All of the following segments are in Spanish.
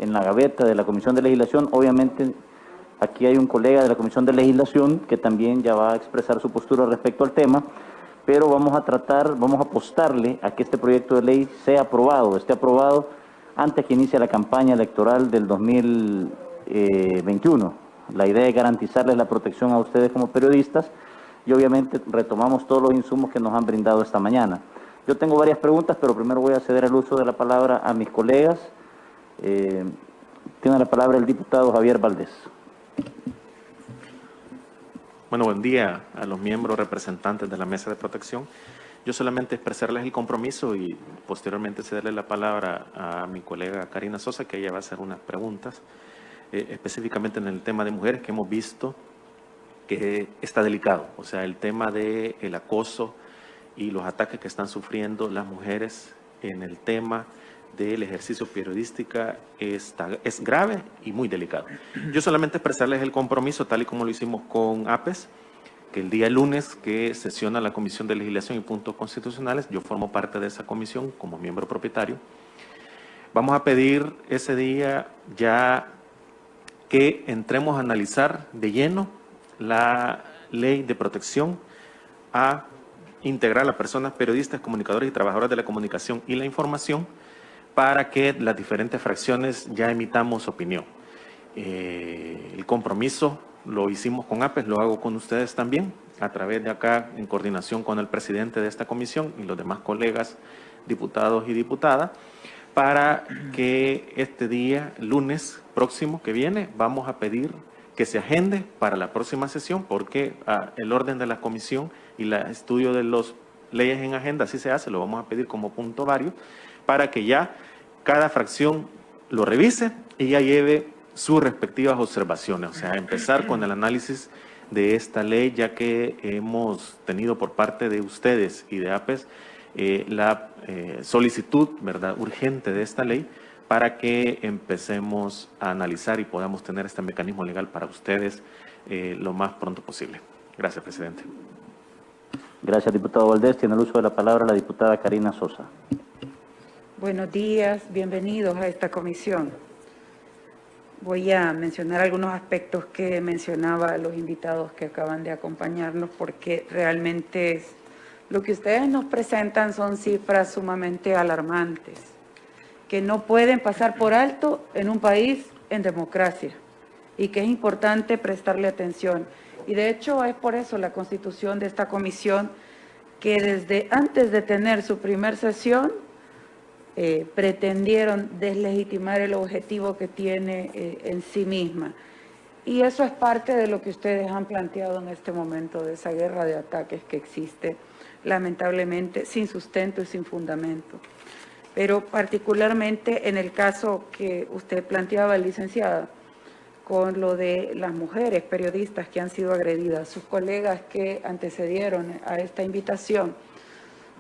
en la gaveta de la Comisión de Legislación. Obviamente, aquí hay un colega de la Comisión de Legislación que también ya va a expresar su postura respecto al tema, pero vamos a apostarle a que este proyecto de ley esté aprobado antes que inicie la campaña electoral del 2021. La idea es garantizarles la protección a ustedes como periodistas y obviamente retomamos todos los insumos que nos han brindado esta mañana. Yo tengo varias preguntas, pero primero voy a ceder el uso de la palabra a mis colegas. Tiene la palabra el diputado Javier Valdés. Bueno, buen día a los miembros representantes de la Mesa de Protección. Yo solamente expresarles el compromiso y posteriormente cederle la palabra a mi colega Karina Sosa, que ella va a hacer unas preguntas, específicamente en el tema de mujeres, que hemos visto que está delicado. O sea, el tema del acoso y los ataques que están sufriendo las mujeres en el tema del ejercicio periodístico es grave y muy delicado. Yo solamente expresarles el compromiso, tal y como lo hicimos con APES, que el día lunes que sesiona la Comisión de Legislación y Puntos Constitucionales, yo formo parte de esa comisión como miembro propietario. Vamos a pedir ese día ya que entremos a analizar de lleno la ley de protección a integrar a personas periodistas, comunicadores y trabajadoras de la comunicación y la información para que las diferentes fracciones ya emitamos opinión. El compromiso lo hicimos con APES, lo hago con ustedes también, a través de acá, en coordinación con el presidente de esta comisión y los demás colegas, diputados y diputadas, para que este día, lunes próximo que viene, vamos a pedir que se agende para la próxima sesión, porque el orden de la comisión y el estudio de las leyes en agenda, así se hace, lo vamos a pedir como punto vario, para que ya cada fracción lo revise y ya lleve sus respectivas observaciones. O sea, empezar con el análisis de esta ley, ya que hemos tenido por parte de ustedes y de APES la solicitud, ¿verdad?, urgente de esta ley, para que empecemos a analizar y podamos tener este mecanismo legal para ustedes lo más pronto posible. Gracias, presidente. Gracias, diputado Valdés. Tiene el uso de la palabra la diputada Karina Sosa. Buenos días, bienvenidos a esta comisión. Voy a mencionar algunos aspectos que mencionaba los invitados que acaban de acompañarnos, porque realmente lo que ustedes nos presentan son cifras sumamente alarmantes, que no pueden pasar por alto en un país en democracia y que es importante prestarle atención. Y de hecho es por eso la constitución de esta comisión, que desde antes de tener su primer sesión pretendieron deslegitimar el objetivo que tiene en sí misma. Y eso es parte de lo que ustedes han planteado en este momento, de esa guerra de ataques que existe, lamentablemente, sin sustento y sin fundamento. Pero particularmente en el caso que usted planteaba, licenciada, con lo de las mujeres periodistas que han sido agredidas, sus colegas que antecedieron a esta invitación,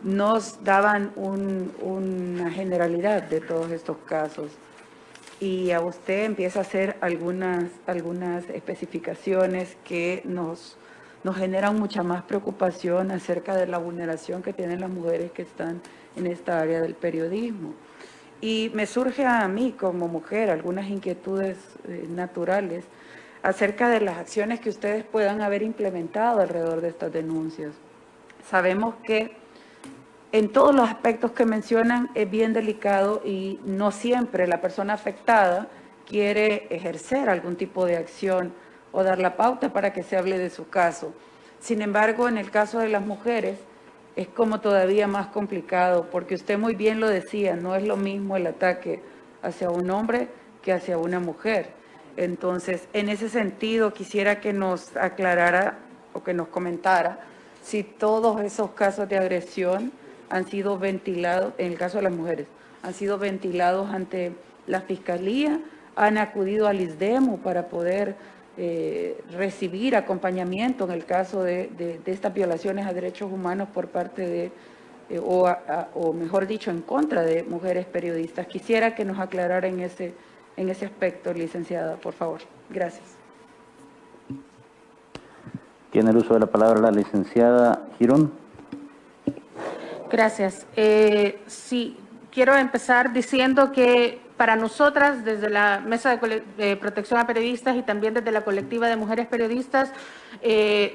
nos daban una generalidad de todos estos casos y a usted empieza a hacer algunas especificaciones que nos generan mucha más preocupación acerca de la vulneración que tienen las mujeres que están en esta área del periodismo. Y me surge a mí como mujer algunas inquietudes naturales acerca de las acciones que ustedes puedan haber implementado alrededor de estas denuncias. Sabemos que en todos los aspectos que mencionan es bien delicado y no siempre la persona afectada quiere ejercer algún tipo de acción o dar la pauta para que se hable de su caso. Sin embargo, en el caso de las mujeres es como todavía más complicado, porque usted muy bien lo decía, no es lo mismo el ataque hacia un hombre que hacia una mujer. Entonces, en ese sentido, quisiera que nos aclarara o que nos comentara si todos esos casos de agresión han sido ventilados, en el caso de las mujeres, han sido ventilados ante la Fiscalía, han acudido al ISDEMU para poder recibir acompañamiento en el caso de estas violaciones a derechos humanos por parte de, o mejor dicho, en contra de mujeres periodistas. Quisiera que nos aclarara en ese aspecto, licenciada, por favor. Gracias. Tiene el uso de la palabra la licenciada Girón. Gracias. Sí, quiero empezar diciendo que para nosotras, desde la Mesa de Protección a Periodistas y también desde la colectiva de mujeres periodistas,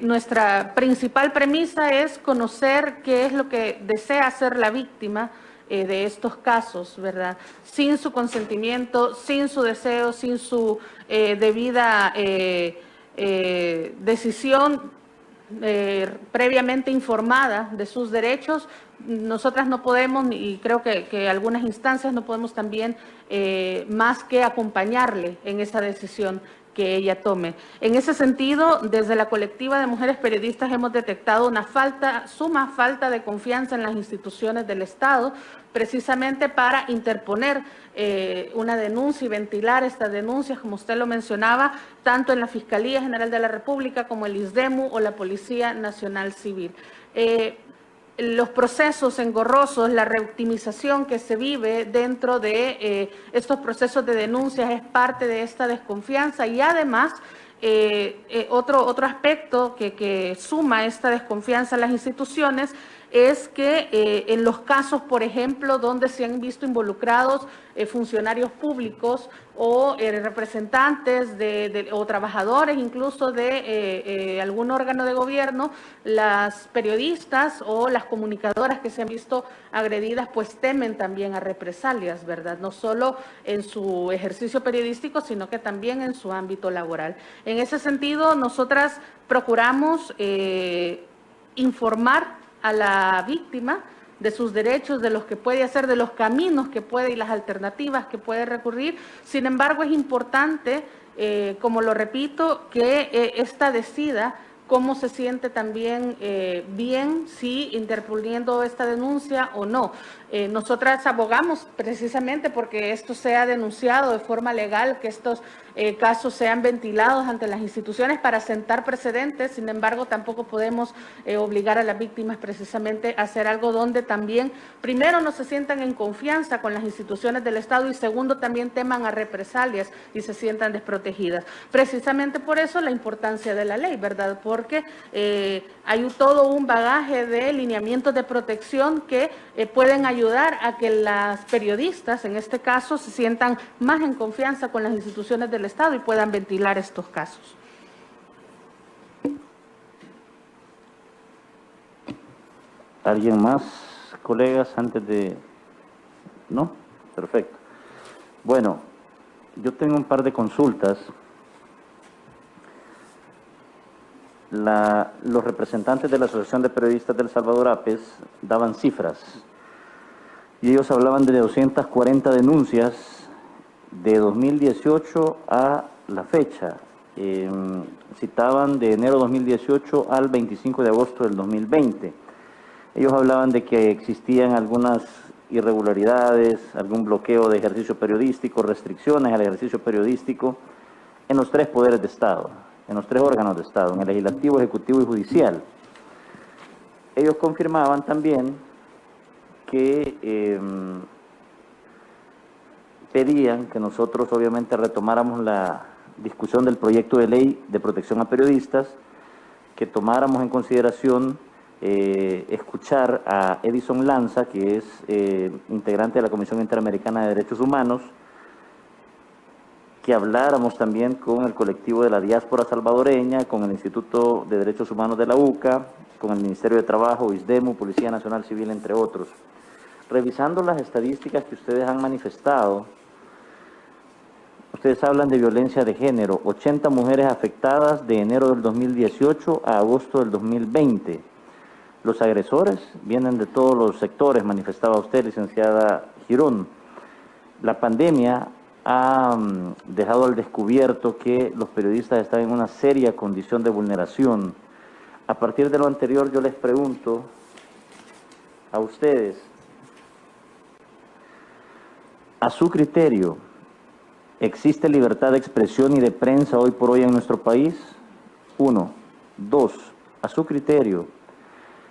nuestra principal premisa es conocer qué es lo que desea hacer la víctima de estos casos, ¿verdad? Sin su consentimiento, sin su deseo, sin su debida decisión previamente informada de sus derechos. Nosotras no podemos, y creo que algunas instancias no podemos también más que acompañarle en esa decisión que ella tome. En ese sentido, desde la colectiva de mujeres periodistas hemos detectado una suma falta de confianza en las instituciones del Estado, precisamente para interponer una denuncia y ventilar estas denuncias, como usted lo mencionaba, tanto en la Fiscalía General de la República como el ISDEMU o la Policía Nacional Civil. Los procesos engorrosos, la reoptimización que se vive dentro de estos procesos de denuncias es parte de esta desconfianza y además otro aspecto que suma esta desconfianza en las instituciones es que en los casos, por ejemplo, donde se han visto involucrados funcionarios públicos o representantes o trabajadores incluso de algún órgano de gobierno, las periodistas o las comunicadoras que se han visto agredidas pues temen también a represalias, ¿verdad? No solo en su ejercicio periodístico, sino que también en su ámbito laboral. En ese sentido, nosotras procuramos informar a la víctima de sus derechos, de los que puede hacer, de los caminos que puede y las alternativas que puede recurrir. Sin embargo, es importante, como lo repito, que ésta decida cómo se siente también bien, si interponiendo esta denuncia o no. Nosotras abogamos precisamente porque esto sea denunciado de forma legal, que estos casos sean ventilados ante las instituciones para sentar precedentes. Sin embargo, tampoco podemos obligar a las víctimas precisamente a hacer algo donde también, primero, no se sientan en confianza con las instituciones del Estado y segundo, también teman a represalias y se sientan desprotegidas. Precisamente por eso la importancia de la ley, ¿verdad? Porque hay todo un bagaje de lineamientos de protección que pueden ayudar a que las periodistas, en este caso, se sientan más en confianza con las instituciones del Estado y puedan ventilar estos casos. ¿Alguien más, colegas, antes de...? ¿No? Perfecto. Bueno, yo tengo un par de consultas. Los representantes de la Asociación de Periodistas del Salvador, APES, daban cifras y ellos hablaban de 240 denuncias de 2018 a la fecha. Citaban de enero 2018 al 25 de agosto del 2020. Ellos hablaban de que existían algunas irregularidades, algún bloqueo de ejercicio periodístico, restricciones al ejercicio periodístico en los tres poderes de Estado, en los tres órganos de Estado, en el legislativo, ejecutivo y judicial. Ellos confirmaban también que pedían que nosotros obviamente retomáramos la discusión del proyecto de ley de protección a periodistas, que tomáramos en consideración escuchar a Edison Lanza, que es integrante de la Comisión Interamericana de Derechos Humanos, que habláramos también con el colectivo de la diáspora salvadoreña, con el Instituto de Derechos Humanos de la UCA, con el Ministerio de Trabajo, ISDEMU, Policía Nacional Civil, entre otros. Revisando las estadísticas que ustedes han manifestado, ustedes hablan de violencia de género, 80 mujeres afectadas de enero del 2018 a agosto del 2020. Los agresores vienen de todos los sectores, manifestaba usted, licenciada Girón. La pandemia ha dejado al descubierto que los periodistas están en una seria condición de vulneración. A partir de lo anterior, yo les pregunto a ustedes, a su criterio, ¿existe libertad de expresión y de prensa hoy por hoy en nuestro país? 1. 2. A su criterio,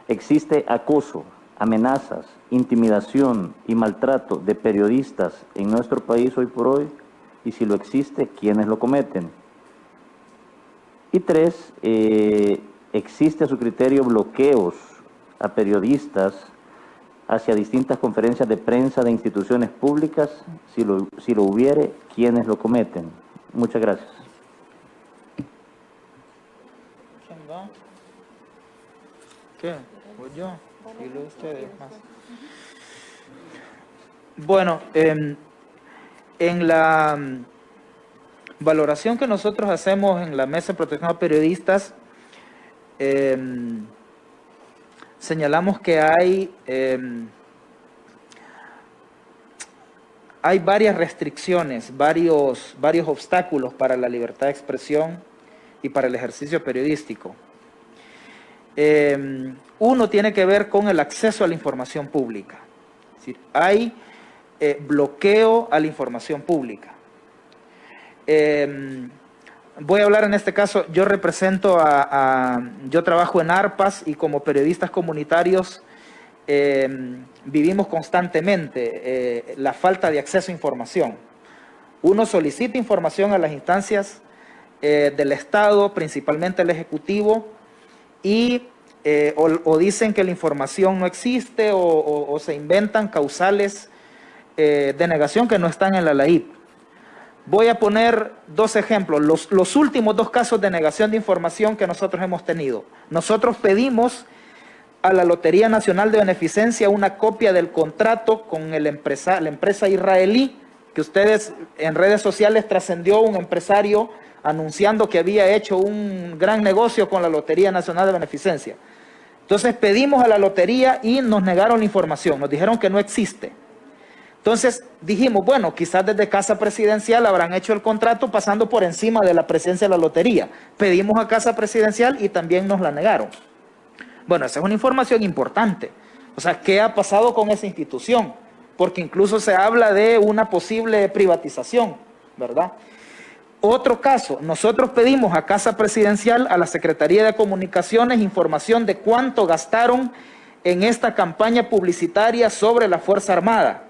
¿existe acoso, amenazas, intimidación y maltrato de periodistas en nuestro país hoy por hoy? Y si lo existe, ¿quiénes lo cometen? Y 3, ¿existe a su criterio bloqueos a periodistas hacia distintas conferencias de prensa de instituciones públicas, si lo hubiere, ¿quiénes lo cometen? Muchas gracias. ¿Quién va? ¿Qué? ¿Voy yo? ¿Y luego ustedes más? Bueno, en la valoración que nosotros hacemos en la Mesa de Protección a Periodistas, señalamos que hay varias restricciones, varios obstáculos para la libertad de expresión y para el ejercicio periodístico. Uno tiene que ver con el acceso a la información pública. Es decir, hay bloqueo a la información pública. Voy a hablar en este caso, yo represento yo trabajo en ARPAS y como periodistas comunitarios vivimos constantemente la falta de acceso a información. Uno solicita información a las instancias del Estado, principalmente el Ejecutivo, y o dicen que la información no existe o se inventan causales de negación que no están en la LAIP. Voy a poner dos ejemplos, los últimos dos casos de negación de información que nosotros hemos tenido. Nosotros pedimos a la Lotería Nacional de Beneficencia una copia del contrato con la empresa israelí, que ustedes en redes sociales trascendió un empresario anunciando que había hecho un gran negocio con la Lotería Nacional de Beneficencia. Entonces pedimos a la lotería y nos negaron la información, nos dijeron que no existe. Entonces dijimos, bueno, quizás desde Casa Presidencial habrán hecho el contrato pasando por encima de la presencia de la lotería. Pedimos a Casa Presidencial y también nos la negaron. Bueno, esa es una información importante. O sea, ¿qué ha pasado con esa institución? Porque incluso se habla de una posible privatización, ¿verdad? Otro caso, nosotros pedimos a Casa Presidencial, a la Secretaría de Comunicaciones, información de cuánto gastaron en esta campaña publicitaria sobre la Fuerza Armada,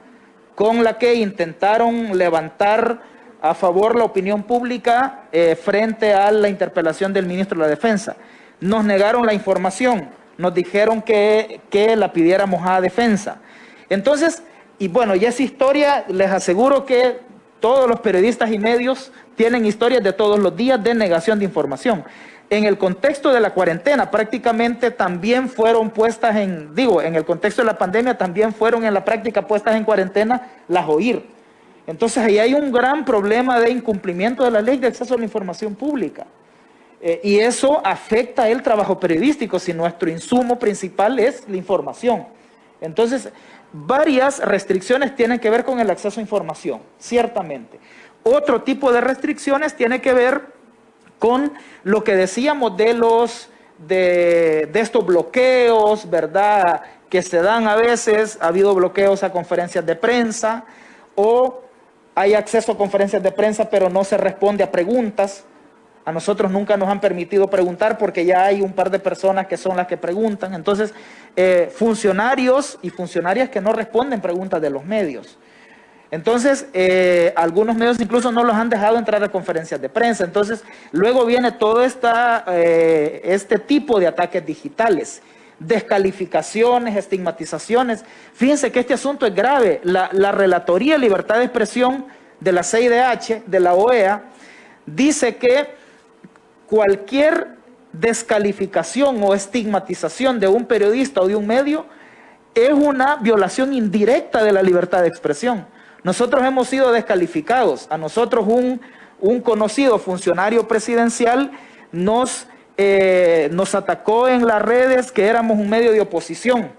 con la que intentaron levantar a favor la opinión pública frente a la interpelación del ministro de la Defensa. Nos negaron la información, nos dijeron que la pidiéramos a Defensa. Entonces, y bueno, y esa historia, les aseguro que todos los periodistas y medios tienen historias de todos los días de negación de información. En el contexto de la cuarentena, prácticamente también fueron puestas en el contexto de la pandemia, también fueron en la práctica puestas en cuarentena las OIR. Entonces, ahí hay un gran problema de incumplimiento de la ley de acceso a la información pública. Y eso afecta el trabajo periodístico, si nuestro insumo principal es la información. Entonces, varias restricciones tienen que ver con el acceso a información, ciertamente. Otro tipo de restricciones tiene que ver con lo que decíamos de estos bloqueos, ¿verdad?, que se dan a veces. Ha habido bloqueos a conferencias de prensa, o hay acceso a conferencias de prensa pero no se responde a preguntas. A nosotros nunca nos han permitido preguntar porque ya hay un par de personas que son las que preguntan. Entonces, funcionarios y funcionarias que no responden preguntas de los medios. Entonces, algunos medios incluso no los han dejado entrar a conferencias de prensa. Entonces, luego viene todo este tipo de ataques digitales, descalificaciones, estigmatizaciones. Fíjense que este asunto es grave. La Relatoría de Libertad de Expresión de la CIDH, de la OEA, dice que cualquier descalificación o estigmatización de un periodista o de un medio es una violación indirecta de la libertad de expresión. Nosotros hemos sido descalificados. A nosotros un conocido funcionario presidencial nos atacó en las redes que éramos un medio de oposición.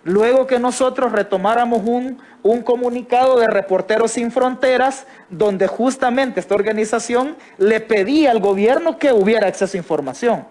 Luego que nosotros retomáramos un comunicado de Reporteros Sin Fronteras, donde justamente esta organización le pedía al gobierno que hubiera acceso a información.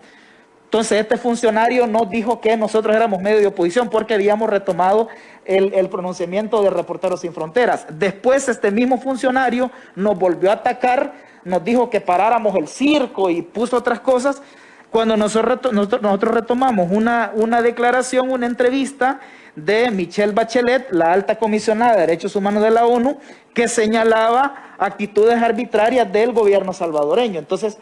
Entonces este funcionario nos dijo que nosotros éramos medio de oposición porque habíamos retomado el pronunciamiento de Reporteros Sin Fronteras. Después este mismo funcionario nos volvió a atacar, nos dijo que paráramos el circo y puso otras cosas. Cuando nosotros retomamos una declaración, una entrevista de Michelle Bachelet, la alta comisionada de Derechos Humanos de la ONU, que señalaba actitudes arbitrarias del gobierno salvadoreño. Entonces,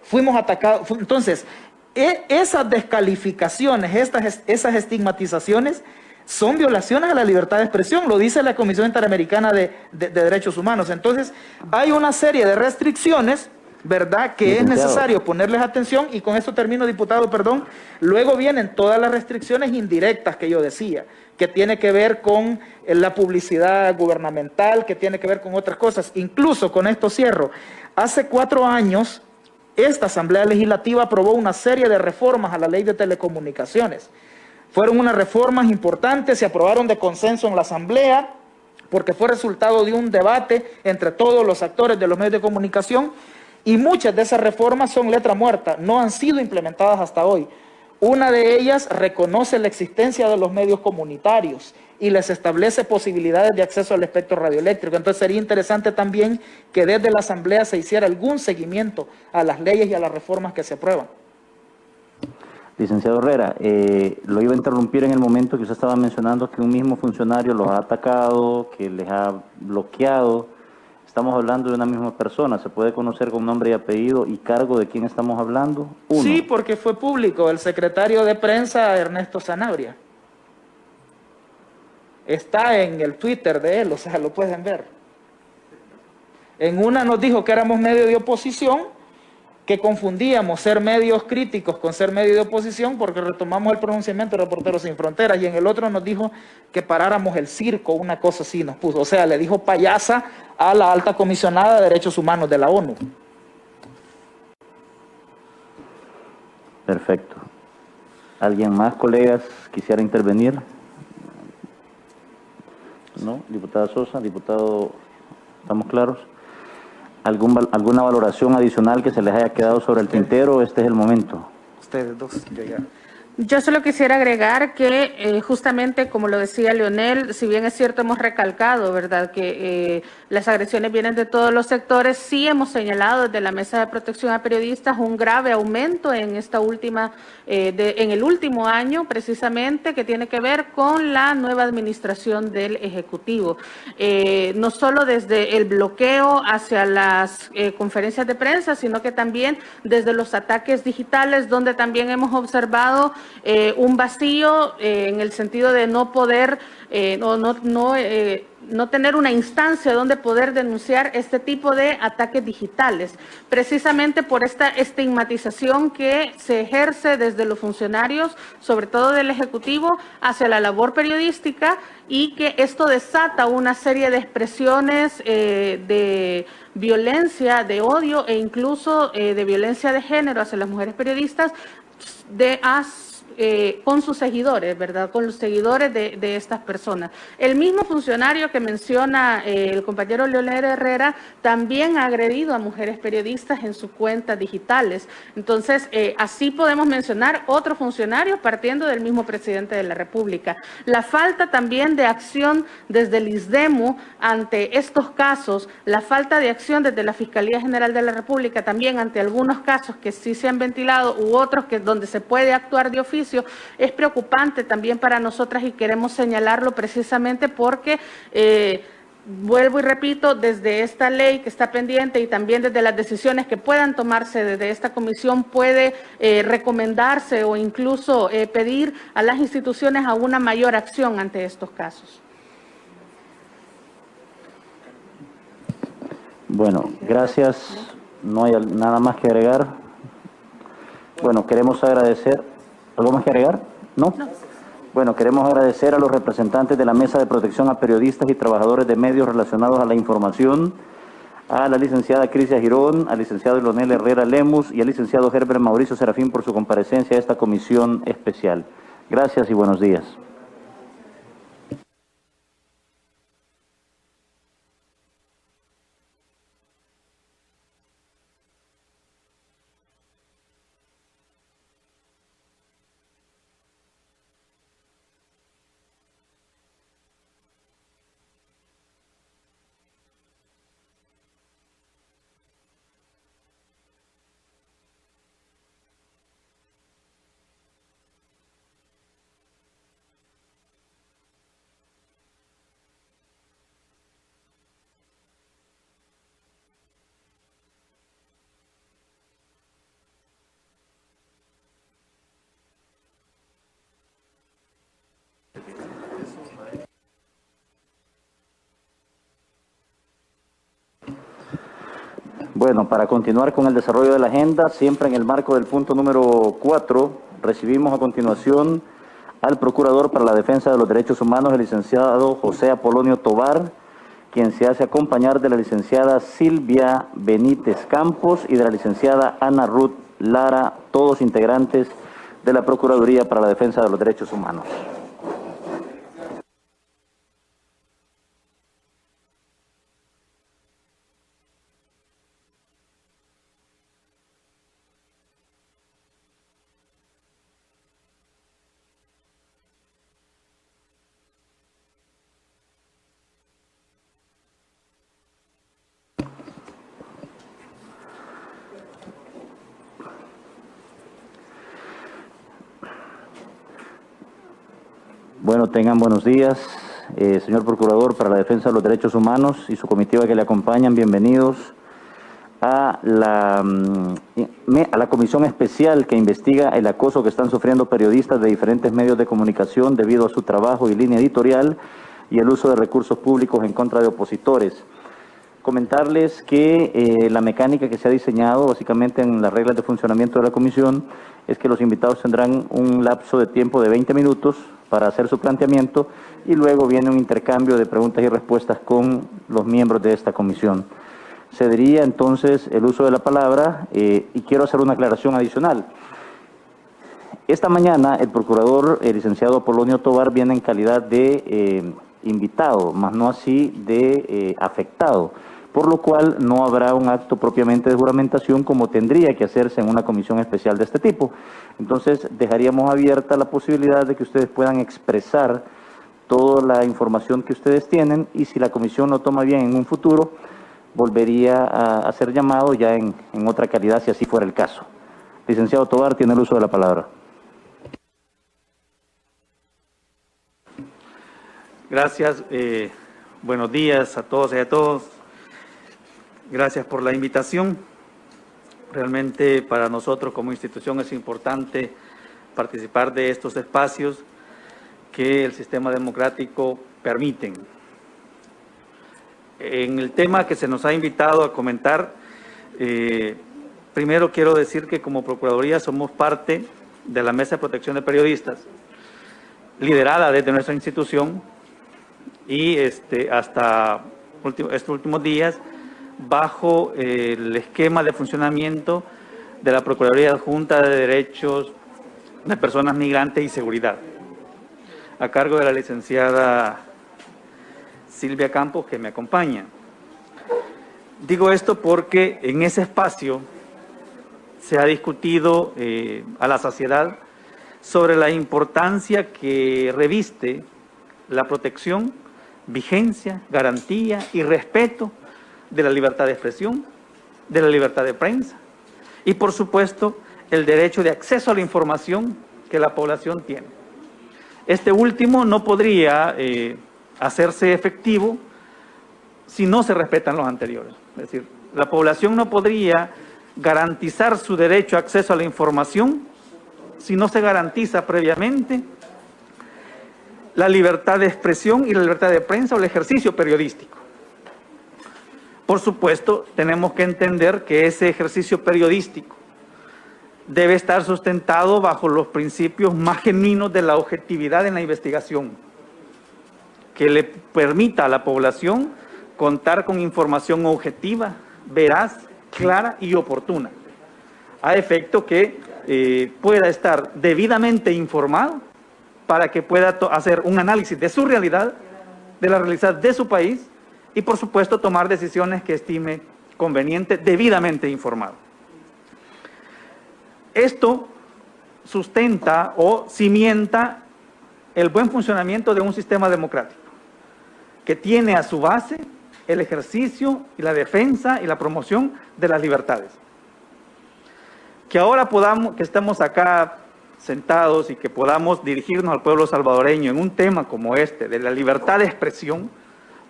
fuimos atacados. Entonces, esas descalificaciones, esas estigmatizaciones son violaciones a la libertad de expresión, lo dice la Comisión Interamericana de Derechos Humanos. Entonces, hay una serie de restricciones, ¿verdad?, que es necesario ponerles atención, y con esto termino, diputado, perdón. Luego vienen todas las restricciones indirectas que yo decía, que tiene que ver con la publicidad gubernamental, que tiene que ver con otras cosas. Incluso, con esto cierro, hace 4 años, esta Asamblea Legislativa aprobó una serie de reformas a la Ley de Telecomunicaciones. Fueron unas reformas importantes, se aprobaron de consenso en la Asamblea, porque fue resultado de un debate entre todos los actores de los medios de comunicación, y muchas de esas reformas son letra muerta, no han sido implementadas hasta hoy. Una de ellas reconoce la existencia de los medios comunitarios y les establece posibilidades de acceso al espectro radioeléctrico. Entonces sería interesante también que desde la Asamblea se hiciera algún seguimiento a las leyes y a las reformas que se aprueban. Licenciado Herrera, lo iba a interrumpir en el momento que usted estaba mencionando que un mismo funcionario los ha atacado, que les ha bloqueado. Estamos hablando de una misma persona. ¿Se puede conocer con nombre y apellido y cargo de quién estamos hablando? Uno. Sí, porque fue público. El secretario de prensa, Ernesto Sanabria. Está en el Twitter de él, o sea, lo pueden ver. En una nos dijo que éramos medio de oposición, que confundíamos ser medios críticos con ser medio de oposición, porque retomamos el pronunciamiento de Reporteros Sin Fronteras, y en el otro nos dijo que paráramos el circo, una cosa así nos puso. O sea, le dijo payasa a la alta comisionada de Derechos Humanos de la ONU. Perfecto. ¿Alguien más, colegas, quisiera intervenir? ¿No? Diputada Sosa, diputado, ¿estamos claros? ¿Alguna valoración adicional que se les haya quedado sobre el tintero? Este es el momento. Ustedes dos, yo ya. Yo solo quisiera agregar que justamente como lo decía Leonel, si bien es cierto hemos recalcado, ¿verdad?, que las agresiones vienen de todos los sectores, sí hemos señalado desde la Mesa de Protección a Periodistas un grave aumento en esta última, en el último año precisamente, que tiene que ver con la nueva administración del Ejecutivo. No solo desde el bloqueo hacia las conferencias de prensa, sino que también desde los ataques digitales, donde también hemos observado un vacío en el sentido de no poder, no tener una instancia donde poder denunciar este tipo de ataques digitales, precisamente por esta estigmatización que se ejerce desde los funcionarios, sobre todo del Ejecutivo, hacia la labor periodística, y que esto desata una serie de expresiones de violencia, de odio e incluso de violencia de género hacia las mujeres periodistas con sus seguidores, ¿verdad?, con los seguidores de estas personas. El mismo funcionario que menciona el compañero Leonel Herrera también ha agredido a mujeres periodistas en sus cuentas digitales. Entonces, así podemos mencionar otros funcionarios partiendo del mismo presidente de la República. La falta también de acción desde el ISDEMU ante estos casos, la falta de acción desde la Fiscalía General de la República también ante algunos casos que sí se han ventilado u otros que donde se puede actuar de oficio, es preocupante también para nosotras, y queremos señalarlo precisamente porque vuelvo y repito, desde esta ley que está pendiente y también desde las decisiones que puedan tomarse desde esta comisión puede recomendarse o incluso pedir a las instituciones a una mayor acción ante estos casos. Bueno, gracias. No hay nada más que agregar. Bueno, queremos agradecer. ¿Algo más que agregar? ¿No? Bueno, queremos agradecer a los representantes de la Mesa de Protección a Periodistas y Trabajadores de Medios relacionados a la información, a la licenciada Crisia Girón, al licenciado Leonel Herrera Lemus y al licenciado Herbert Mauricio Serafín por su comparecencia a esta comisión especial. Gracias y buenos días. Bueno, para continuar con el desarrollo de la agenda, siempre en el marco del punto número 4, recibimos a continuación al Procurador para la Defensa de los Derechos Humanos, el licenciado José Apolonio Tovar, quien se hace acompañar de la licenciada Silvia Benítez Campos y de la licenciada Ana Ruth Lara, todos integrantes de la Procuraduría para la Defensa de los Derechos Humanos. Bueno, tengan buenos días. Señor Procurador para la Defensa de los Derechos Humanos y su comitiva que le acompañan, bienvenidos a la comisión especial que investiga el acoso que están sufriendo periodistas de diferentes medios de comunicación debido a su trabajo y línea editorial y el uso de recursos públicos en contra de opositores. Comentarles que la mecánica que se ha diseñado básicamente en las reglas de funcionamiento de la comisión es que los invitados tendrán un lapso de tiempo de 20 minutos para hacer su planteamiento y luego viene un intercambio de preguntas y respuestas con los miembros de esta comisión. Cedería entonces el uso de la palabra y quiero hacer una aclaración adicional. Esta mañana el procurador, el licenciado Apolonio Tovar, viene en calidad de invitado, más no así de afectado, por lo cual no habrá un acto propiamente de juramentación como tendría que hacerse en una comisión especial de este tipo. Entonces dejaríamos abierta la posibilidad de que ustedes puedan expresar toda la información que ustedes tienen y si la comisión lo toma bien en un futuro, volvería a ser llamado ya en otra calidad si así fuera el caso. Licenciado Tovar, tiene el uso de la palabra. Gracias, buenos días a todos y a todos. Gracias por la invitación. Realmente para nosotros como institución es importante participar de estos espacios que el sistema democrático permiten. En el tema que se nos ha invitado a comentar, primero quiero decir que como Procuraduría somos parte de la Mesa de Protección de Periodistas, liderada desde nuestra institución y hasta estos últimos días bajo el esquema de funcionamiento de la Procuraduría Adjunta de Derechos de Personas Migrantes y Seguridad, a cargo de la licenciada Silvia Campos, que me acompaña. Digo esto porque en ese espacio se ha discutido a la saciedad sobre la importancia que reviste la protección, vigencia, garantía y respeto de la libertad de expresión, de la libertad de prensa y, por supuesto, el derecho de acceso a la información que la población tiene. Este último no podría hacerse efectivo si no se respetan los anteriores. Es decir, la población no podría garantizar su derecho a acceso a la información si no se garantiza previamente la libertad de expresión y la libertad de prensa o el ejercicio periodístico. Por supuesto, tenemos que entender que ese ejercicio periodístico debe estar sustentado bajo los principios más genuinos de la objetividad en la investigación, que le permita a la población contar con información objetiva, veraz, clara y oportuna, a efecto que pueda estar debidamente informado para que pueda hacer un análisis de su realidad, de la realidad de su país y, por supuesto, tomar decisiones que estime conveniente, debidamente informado. Esto sustenta o cimienta el buen funcionamiento de un sistema democrático, que tiene a su base el ejercicio y la defensa y la promoción de las libertades. Que ahora que estemos acá sentados y que podamos dirigirnos al pueblo salvadoreño en un tema como este, de la libertad de expresión,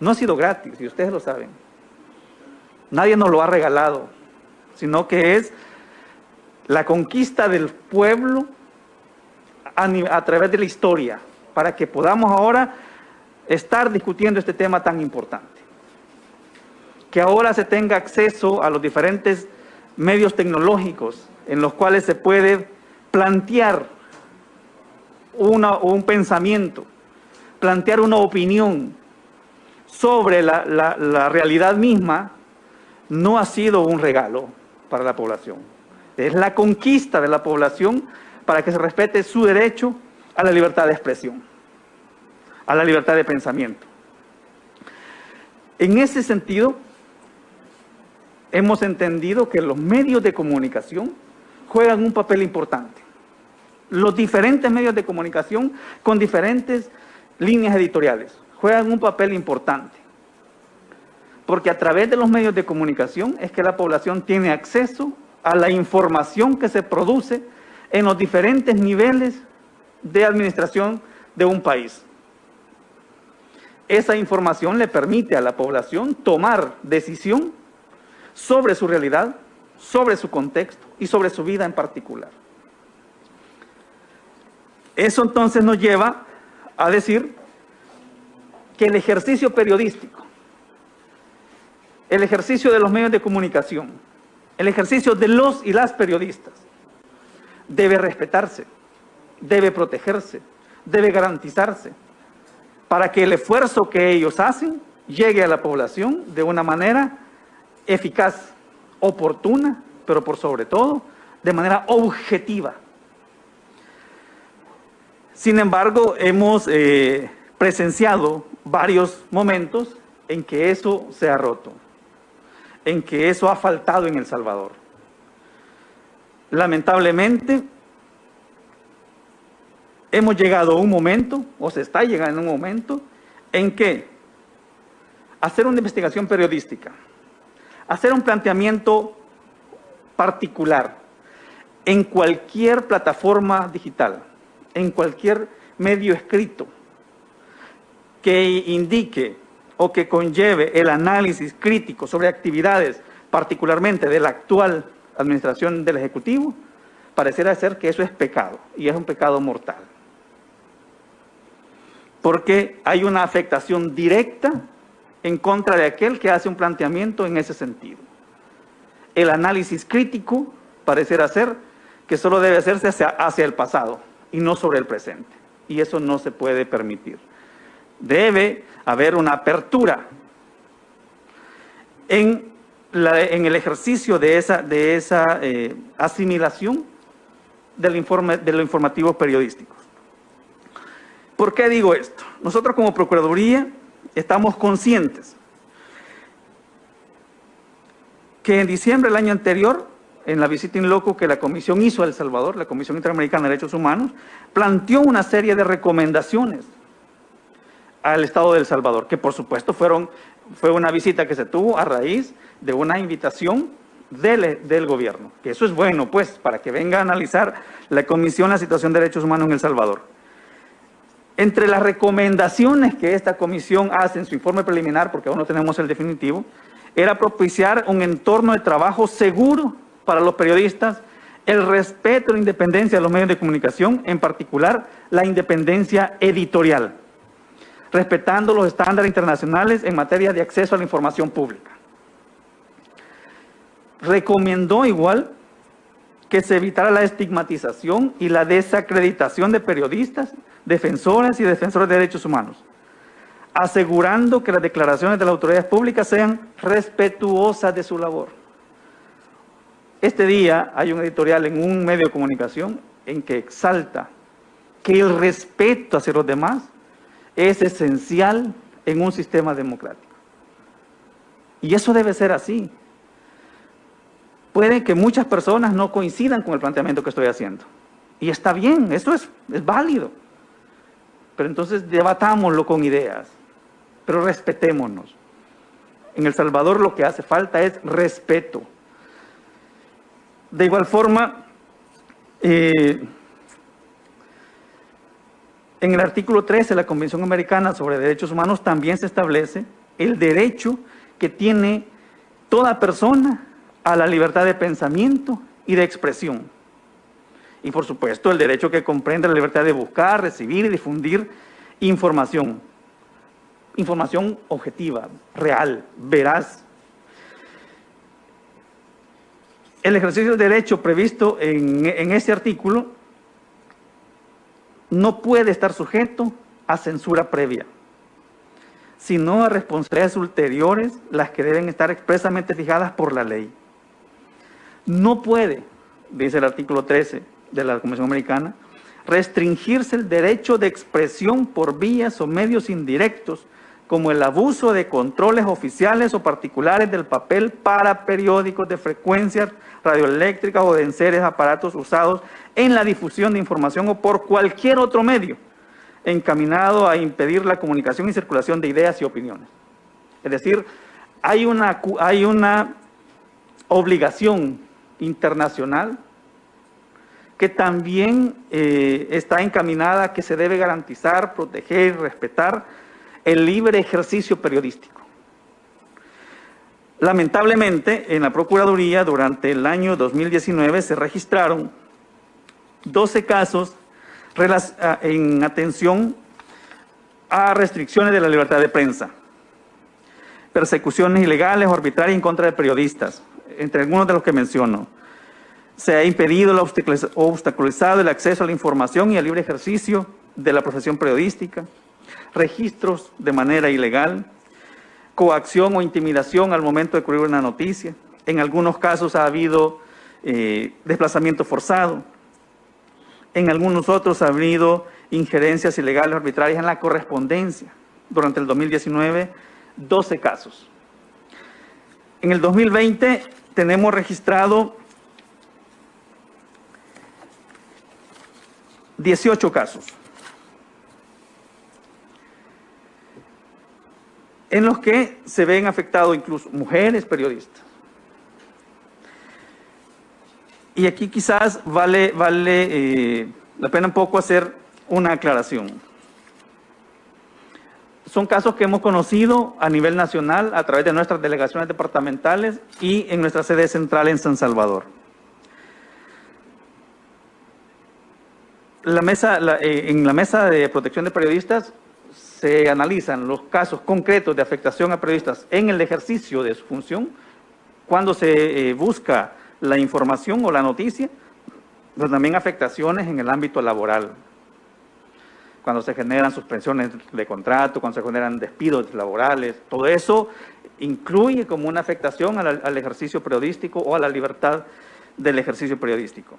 no ha sido gratis, y ustedes lo saben. Nadie nos lo ha regalado, sino que es la conquista del pueblo a través de la historia, para que podamos ahora estar discutiendo este tema tan importante. que ahora se tenga acceso a los diferentes medios tecnológicos en los cuales se puede plantear un pensamiento, plantear una opinión sobre la realidad misma, no ha sido un regalo para la población. Es la conquista de la población para que se respete su derecho a la libertad de expresión, a la libertad de pensamiento. En ese sentido, hemos entendido que los medios de comunicación juegan un papel importante. Los diferentes medios de comunicación con diferentes líneas editoriales juegan un papel importante. Porque a través de los medios de comunicación es que la población tiene acceso a la información que se produce en los diferentes niveles de administración de un país. Esa información le permite a la población tomar decisión sobre su realidad, sobre su contexto y sobre su vida en particular. Eso entonces nos lleva a decir que el ejercicio periodístico, el ejercicio de los medios de comunicación, el ejercicio de los y las periodistas debe respetarse, debe protegerse, debe garantizarse para que el esfuerzo que ellos hacen llegue a la población de una manera eficaz, oportuna, pero por sobre todo, de manera objetiva. Sin embargo, hemos presenciado varios momentos en que eso se ha roto, en que eso ha faltado en El Salvador. Lamentablemente, hemos llegado a un momento, o se está llegando a un momento, en que hacer una investigación periodística, hacer un planteamiento particular en cualquier plataforma digital, en cualquier medio escrito que indique o que conlleve el análisis crítico sobre actividades, particularmente de la actual administración del Ejecutivo, pareciera ser que eso es pecado, y es un pecado mortal. Porque hay una afectación directa en contra de aquel que hace un planteamiento en ese sentido. El análisis crítico pareciera ser que solo debe hacerse hacia el pasado y no sobre el presente. Y eso no se puede permitir. Debe haber una apertura en el ejercicio de esa asimilación de los informativos periodísticos. ¿Por qué digo esto? Nosotros como Procuraduría estamos conscientes que en diciembre del año anterior, en la visita in loco que la Comisión hizo a El Salvador, la Comisión Interamericana de Derechos Humanos, planteó una serie de recomendaciones al Estado de El Salvador, que por supuesto fue una visita que se tuvo a raíz de una invitación del gobierno, que eso es bueno, pues, para que venga a analizar la Comisión la situación de derechos humanos en El Salvador. Entre las recomendaciones que esta comisión hace en su informe preliminar, porque aún no tenemos el definitivo, era propiciar un entorno de trabajo seguro para los periodistas, el respeto a la independencia de los medios de comunicación, en particular la independencia editorial, respetando los estándares internacionales en materia de acceso a la información pública. Recomendó igual que se evitara la estigmatización y la desacreditación de periodistas, defensoras y defensores de derechos humanos, asegurando que las declaraciones de las autoridades públicas sean respetuosas de su labor. Este día hay un editorial en un medio de comunicación en que exalta que el respeto hacia los demás es esencial en un sistema democrático. Y eso debe ser así. Puede que muchas personas no coincidan con el planteamiento que estoy haciendo. Y está bien, eso es válido. Pero entonces debatámoslo con ideas, pero respetémonos. En El Salvador lo que hace falta es respeto. De igual forma, en el artículo 13 de la Convención Americana sobre Derechos Humanos también se establece el derecho que tiene toda persona a la libertad de pensamiento y de expresión. Y por supuesto el derecho que comprende la libertad de buscar, recibir y difundir información. Información objetiva, real, veraz, el ejercicio del derecho previsto en ese artículo no puede estar sujeto a censura previa, sino a responsabilidades ulteriores, las que deben estar expresamente fijadas por la ley. No puede, dice el artículo 13 de la Convención Americana, restringirse el derecho de expresión por vías o medios indirectos, como el abuso de controles oficiales o particulares del papel para periódicos de frecuencias radioeléctricas o de enseres aparatos usados en la difusión de información o por cualquier otro medio encaminado a impedir la comunicación y circulación de ideas y opiniones. Es decir, hay una obligación internacional que también está encaminada a que se debe garantizar, proteger y respetar el libre ejercicio periodístico. Lamentablemente, en la Procuraduría, durante el año 2019, se registraron 12 casos en atención a restricciones de la libertad de prensa, persecuciones ilegales o arbitrarias en contra de periodistas, entre algunos de los que menciono. Se ha impedido o obstaculizado el acceso a la información y al libre ejercicio de la profesión periodística, registros de manera ilegal, coacción o intimidación al momento de cubrir una noticia. En algunos casos ha habido desplazamiento forzado. En algunos otros ha habido injerencias ilegales o arbitrarias en la correspondencia. Durante el 2019, 12 casos. En el 2020 tenemos registrado 18 casos, en los que se ven afectados incluso mujeres periodistas. Y aquí quizás vale la pena un poco hacer una aclaración. Son casos que hemos conocido a nivel nacional a través de nuestras delegaciones departamentales y en nuestra sede central en San Salvador. En la mesa de protección de periodistas se analizan los casos concretos de afectación a periodistas en el ejercicio de su función, cuando se busca la información o la noticia, pero también afectaciones en el ámbito laboral, cuando se generan suspensiones de contrato, cuando se generan despidos laborales. Todo eso incluye como una afectación al ejercicio periodístico o a la libertad del ejercicio periodístico.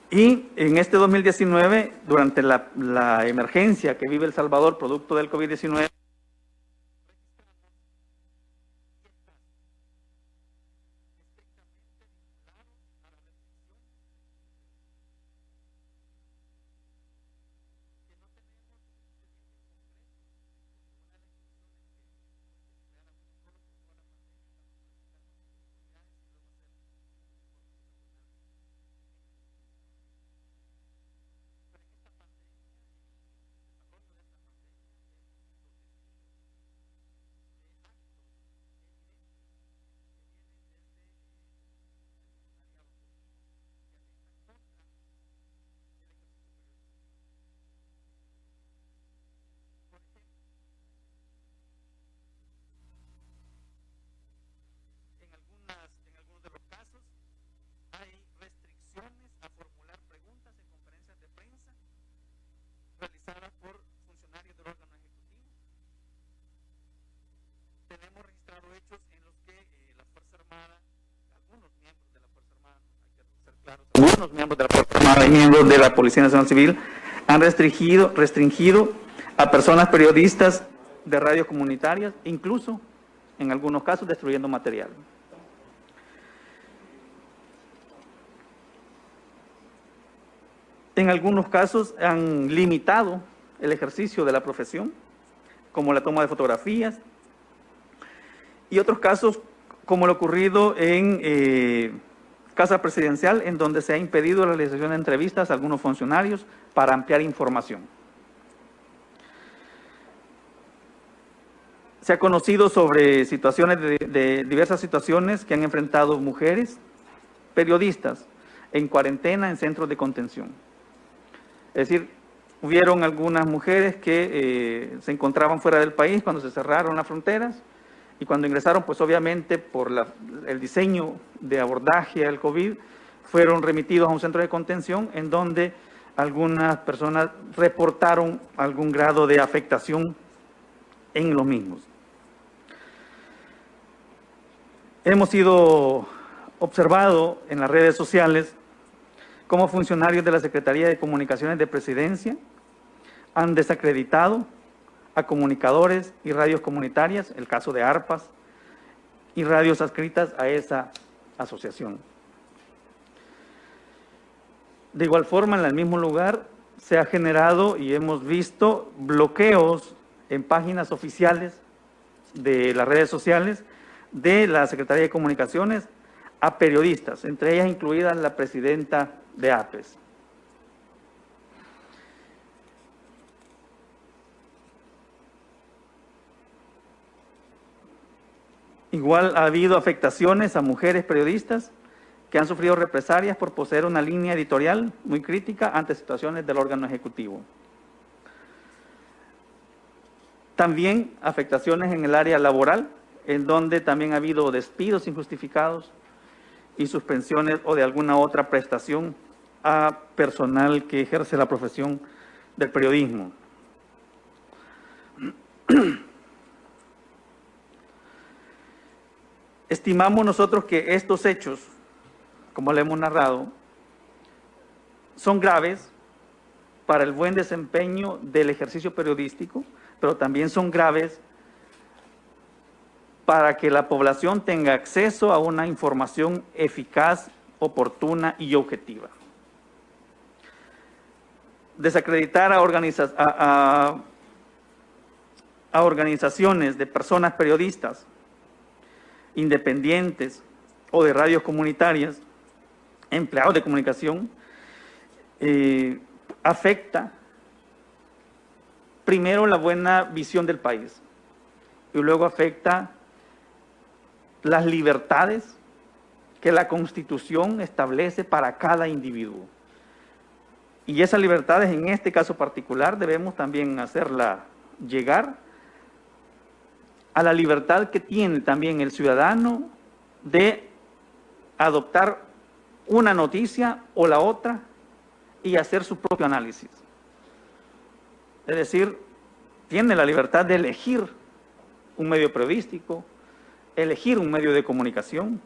Y en este 2019, durante la emergencia que vive El Salvador producto del COVID-19, en algunos de los casos hay restricciones a formular preguntas en conferencias de prensa realizadas por funcionarios del órgano ejecutivo. Tenemos registrado hechos en los que la Fuerza Armada, algunos miembros de la Fuerza Armada, hay que ser claros, algunos miembros de la Fuerza Armada y miembros de la Policía Nacional Civil han restringido a personas periodistas de radios comunitarias, incluso en algunos casos destruyendo material. En algunos casos han limitado el ejercicio de la profesión, como la toma de fotografías, y otros casos como lo ocurrido en Casa Presidencial, en donde se ha impedido la realización de entrevistas a algunos funcionarios para ampliar información. Se ha conocido sobre situaciones de diversas situaciones que han enfrentado mujeres periodistas en cuarentena en centros de contención. Es decir, hubieron algunas mujeres que se encontraban fuera del país cuando se cerraron las fronteras y cuando ingresaron, pues obviamente por el diseño de abordaje al COVID, fueron remitidos a un centro de contención en donde algunas personas reportaron algún grado de afectación en los mismos. Hemos sido observados en las redes sociales cómo funcionarios de la Secretaría de Comunicaciones de Presidencia han desacreditado a comunicadores y radios comunitarias, el caso de ARPAS, y radios adscritas a esa asociación. De igual forma, en el mismo lugar se ha generado y hemos visto bloqueos en páginas oficiales de las redes sociales de la Secretaría de Comunicaciones a periodistas, entre ellas incluida la presidenta de APES. Igual ha habido afectaciones a mujeres periodistas que han sufrido represalias por poseer una línea editorial muy crítica ante situaciones del órgano ejecutivo. También afectaciones en el área laboral, en donde también ha habido despidos injustificados y suspensiones o de alguna otra prestación a personal que ejerce la profesión del periodismo. Estimamos nosotros que estos hechos, como le hemos narrado, son graves para el buen desempeño del ejercicio periodístico, pero también son graves para que la población tenga acceso a una información eficaz, oportuna y objetiva. Desacreditar a organizaciones de personas periodistas independientes o de radios comunitarias, empleados de comunicación, afecta primero la buena visión del país y luego afecta las libertades que la Constitución establece para cada individuo. Y esas libertades, en este caso particular, debemos también hacerla llegar a la libertad que tiene también el ciudadano de adoptar una noticia o la otra y hacer su propio análisis. Es decir, tiene la libertad de elegir un medio periodístico, elegir un medio de comunicación,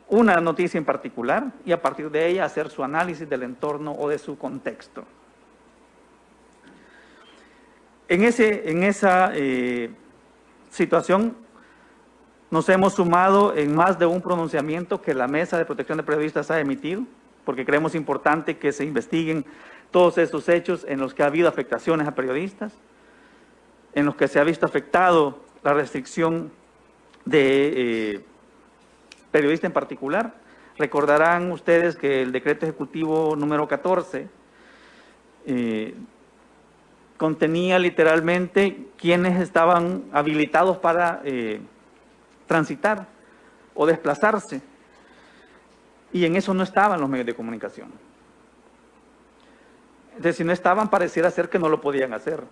una noticia en particular, y a partir de ella hacer su análisis del entorno o de su contexto. En esa situación nos hemos sumado en más de un pronunciamiento que la Mesa de Protección de Periodistas ha emitido, porque creemos importante que se investiguen todos esos hechos en los que ha habido afectaciones a periodistas, en los que se ha visto afectado la restricción de periodistas en particular. Recordarán ustedes que el decreto ejecutivo número 14 contenía literalmente quienes estaban habilitados para transitar o desplazarse, y en eso no estaban los medios de comunicación. Entonces, si no estaban, pareciera ser que no lo podían hacer.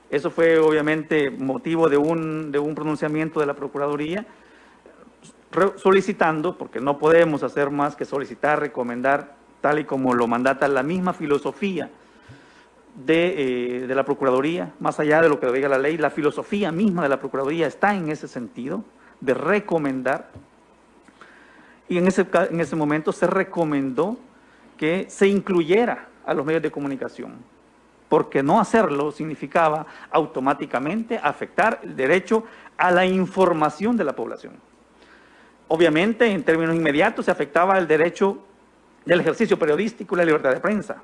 Eso fue obviamente motivo de un pronunciamiento de la Procuraduría solicitando, porque no podemos hacer más que solicitar, recomendar, tal y como lo mandata la misma filosofía de la Procuraduría, más allá de lo que diga la ley, la filosofía misma de la Procuraduría está en ese sentido, de recomendar, y en ese momento se recomendó que se incluyera a los medios de comunicación, porque no hacerlo significaba automáticamente afectar el derecho a la información de la población. Obviamente, en términos inmediatos, se afectaba el derecho del ejercicio periodístico y la libertad de prensa,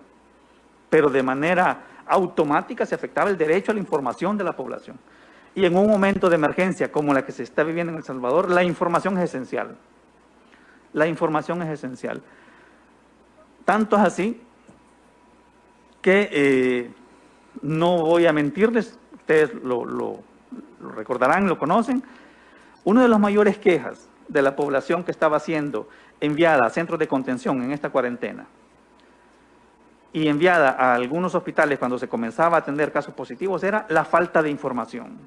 pero de manera automática se afectaba el derecho a la información de la población. Y en un momento de emergencia como la que se está viviendo en El Salvador, la información es esencial. La información es esencial. Tanto es así que no voy a mentirles, ustedes lo recordarán, lo conocen. Una de las mayores quejas de la población que estaba siendo enviada a centros de contención en esta cuarentena y enviada a algunos hospitales cuando se comenzaba a atender casos positivos era la falta de información.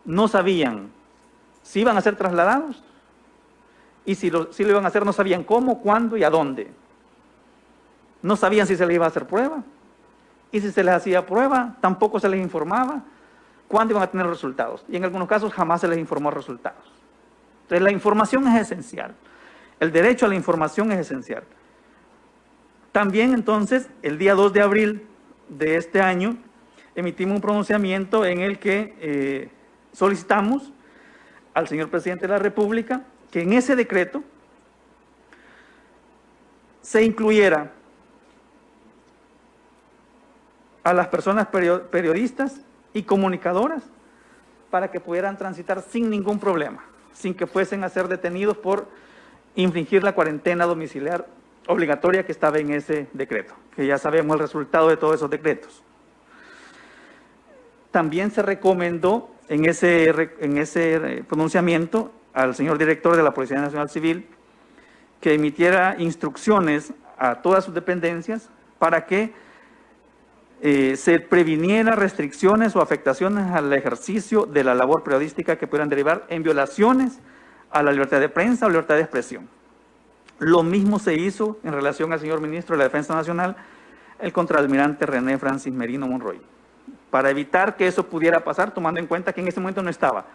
no sabían si iban a ser trasladados y si lo iban a hacer no sabían cómo, cuándo y a dónde. No sabían si se les iba a hacer prueba y si se les hacía prueba tampoco se les informaba cuándo iban a tener resultados y en algunos casos jamás se les informó resultados. Entonces la información es esencial, el derecho a la información es esencial. También entonces el día 2 de abril de este año emitimos un pronunciamiento en el que solicitamos al señor presidente de la República que en ese decreto se incluyera a las personas periodistas y comunicadoras para que pudieran transitar sin ningún problema, sin que fuesen a ser detenidos por infringir la cuarentena domiciliar obligatoria que estaba en ese decreto, que ya sabemos el resultado de todos esos decretos. También se recomendó en ese pronunciamiento al señor director de la Policía Nacional Civil que emitiera instrucciones a todas sus dependencias para que se previniera restricciones o afectaciones al ejercicio de la labor periodística que pudieran derivar en violaciones a la libertad de prensa o libertad de expresión. Lo mismo se hizo en relación al señor ministro de la Defensa Nacional, el contraalmirante René Francis Merino Monroy, para evitar que eso pudiera pasar, tomando en cuenta que en ese momento no estaba.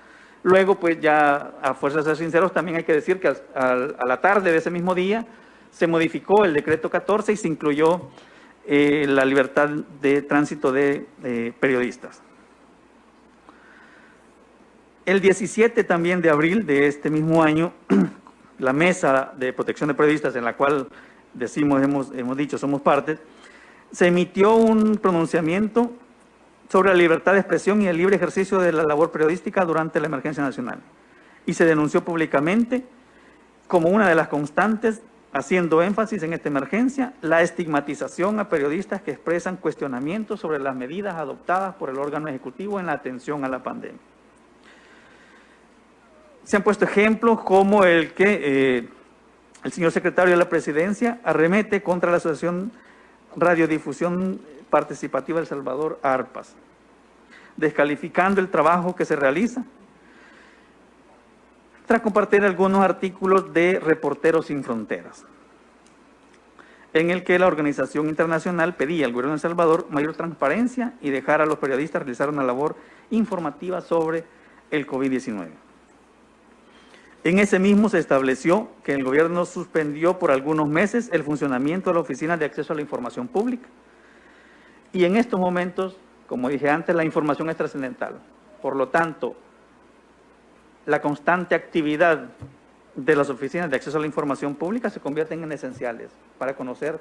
Luego, pues ya a fuerza de ser sinceros, también hay que decir que a la tarde de ese mismo día se modificó el decreto 14 y se incluyó la libertad de tránsito de periodistas. El 17 también de abril de este mismo año, la Mesa de Protección de Periodistas, en la cual hemos dicho, somos parte, se emitió un pronunciamiento sobre la libertad de expresión y el libre ejercicio de la labor periodística durante la emergencia nacional. Y se denunció públicamente como una de las constantes, haciendo énfasis en esta emergencia, la estigmatización a periodistas que expresan cuestionamientos sobre las medidas adoptadas por el órgano ejecutivo en la atención a la pandemia. Se han puesto ejemplos como el que el señor secretario de la Presidencia arremete contra la Asociación Radiodifusión Participativa del Salvador, ARPAS, descalificando el trabajo que se realiza, tras compartir algunos artículos de Reporteros Sin Fronteras, en el que la organización internacional pedía al gobierno de El Salvador mayor transparencia y dejar a los periodistas realizar una labor informativa sobre el COVID-19. En ese mismo se estableció que el gobierno suspendió por algunos meses el funcionamiento de la Oficina de Acceso a la Información Pública. Y en estos momentos, como dije antes, la información es trascendental. Por lo tanto, la constante actividad de las oficinas de acceso a la información pública se convierten en esenciales para conocer,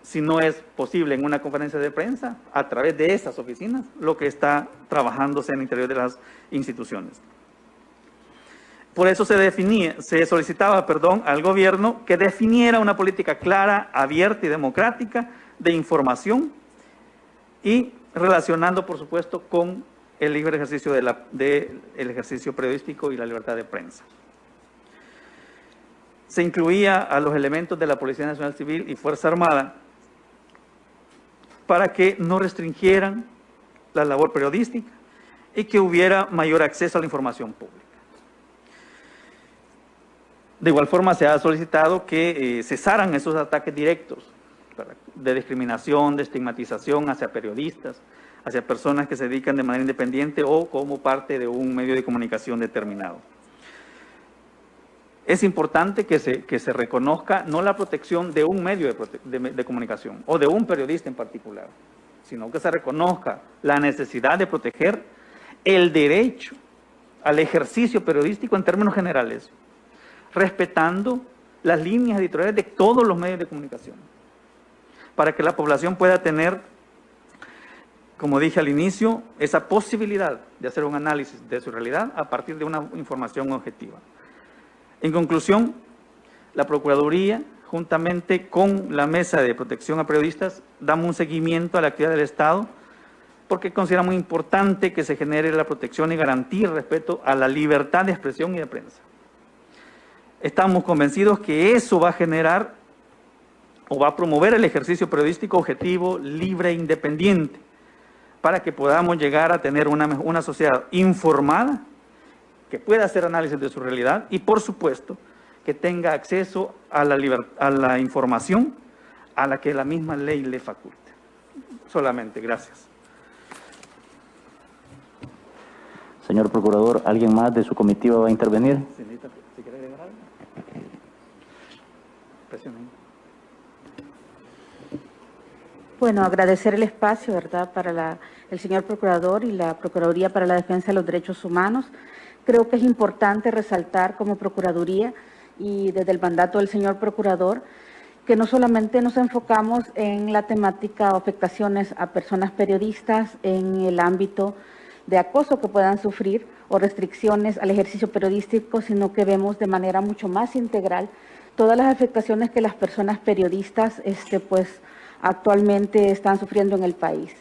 si no es posible en una conferencia de prensa, a través de esas oficinas, lo que está trabajándose en el interior de las instituciones. Por eso se solicitaba al gobierno que definiera una política clara, abierta y democrática de información y relacionando, por supuesto, con el libre ejercicio del ejercicio periodístico y la libertad de prensa. Se incluía a los elementos de la Policía Nacional Civil y Fuerza Armada para que no restringieran la labor periodística y que hubiera mayor acceso a la información pública. De igual forma se ha solicitado que cesaran esos ataques directos de discriminación, de estigmatización hacia periodistas, hacia personas que se dedican de manera independiente o como parte de un medio de comunicación determinado. Es importante que se reconozca no la protección de un medio de comunicación o de un periodista en particular, sino que se reconozca la necesidad de proteger el derecho al ejercicio periodístico en términos generales, respetando las líneas editoriales de todos los medios de comunicación, para que la población pueda tener, como dije al inicio, esa posibilidad de hacer un análisis de su realidad a partir de una información objetiva. En conclusión, la Procuraduría, juntamente con la Mesa de Protección a Periodistas, damos un seguimiento a la actividad del Estado porque considera muy importante que se genere la protección y garantía y respeto a la libertad de expresión y de prensa. Estamos convencidos que eso va a generar o va a promover el ejercicio periodístico objetivo, libre e independiente, para que podamos llegar a tener una sociedad informada, que pueda hacer análisis de su realidad y, por supuesto, que tenga acceso a la información a la que la misma ley le faculte. Solamente, gracias. Señor Procurador, ¿alguien más de su comitiva va a intervenir? Si quiere agregar algo. Presione. Bueno, agradecer el espacio, ¿verdad?, para el señor Procurador y la Procuraduría para la Defensa de los Derechos Humanos. Creo que es importante resaltar como Procuraduría y desde el mandato del señor Procurador que no solamente nos enfocamos en la temática o afectaciones a personas periodistas en el ámbito de acoso que puedan sufrir o restricciones al ejercicio periodístico, sino que vemos de manera mucho más integral todas las afectaciones que las personas periodistas pues actualmente están sufriendo en el país.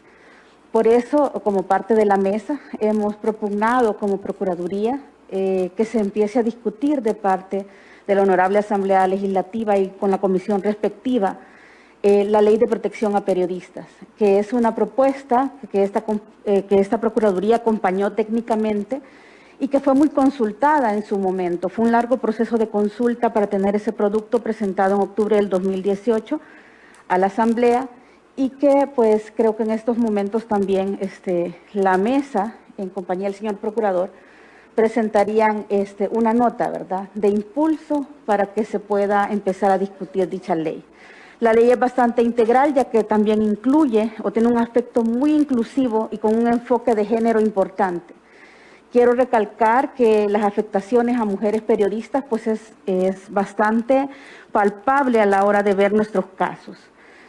Por eso, como parte de la mesa, hemos propugnado como Procuraduría que se empiece a discutir de parte de la Honorable Asamblea Legislativa y con la comisión respectiva la Ley de Protección a Periodistas, que es una propuesta que esta Procuraduría acompañó técnicamente y que fue muy consultada en su momento. Fue un largo proceso de consulta para tener ese producto presentado en octubre del 2018 a la Asamblea y que pues creo que en estos momentos también la mesa, en compañía del señor Procurador, presentarían una nota, ¿verdad?, de impulso para que se pueda empezar a discutir dicha ley. La ley es bastante integral, ya que también incluye o tiene un aspecto muy inclusivo y con un enfoque de género importante. Quiero recalcar que las afectaciones a mujeres periodistas pues es bastante palpable a la hora de ver nuestros casos.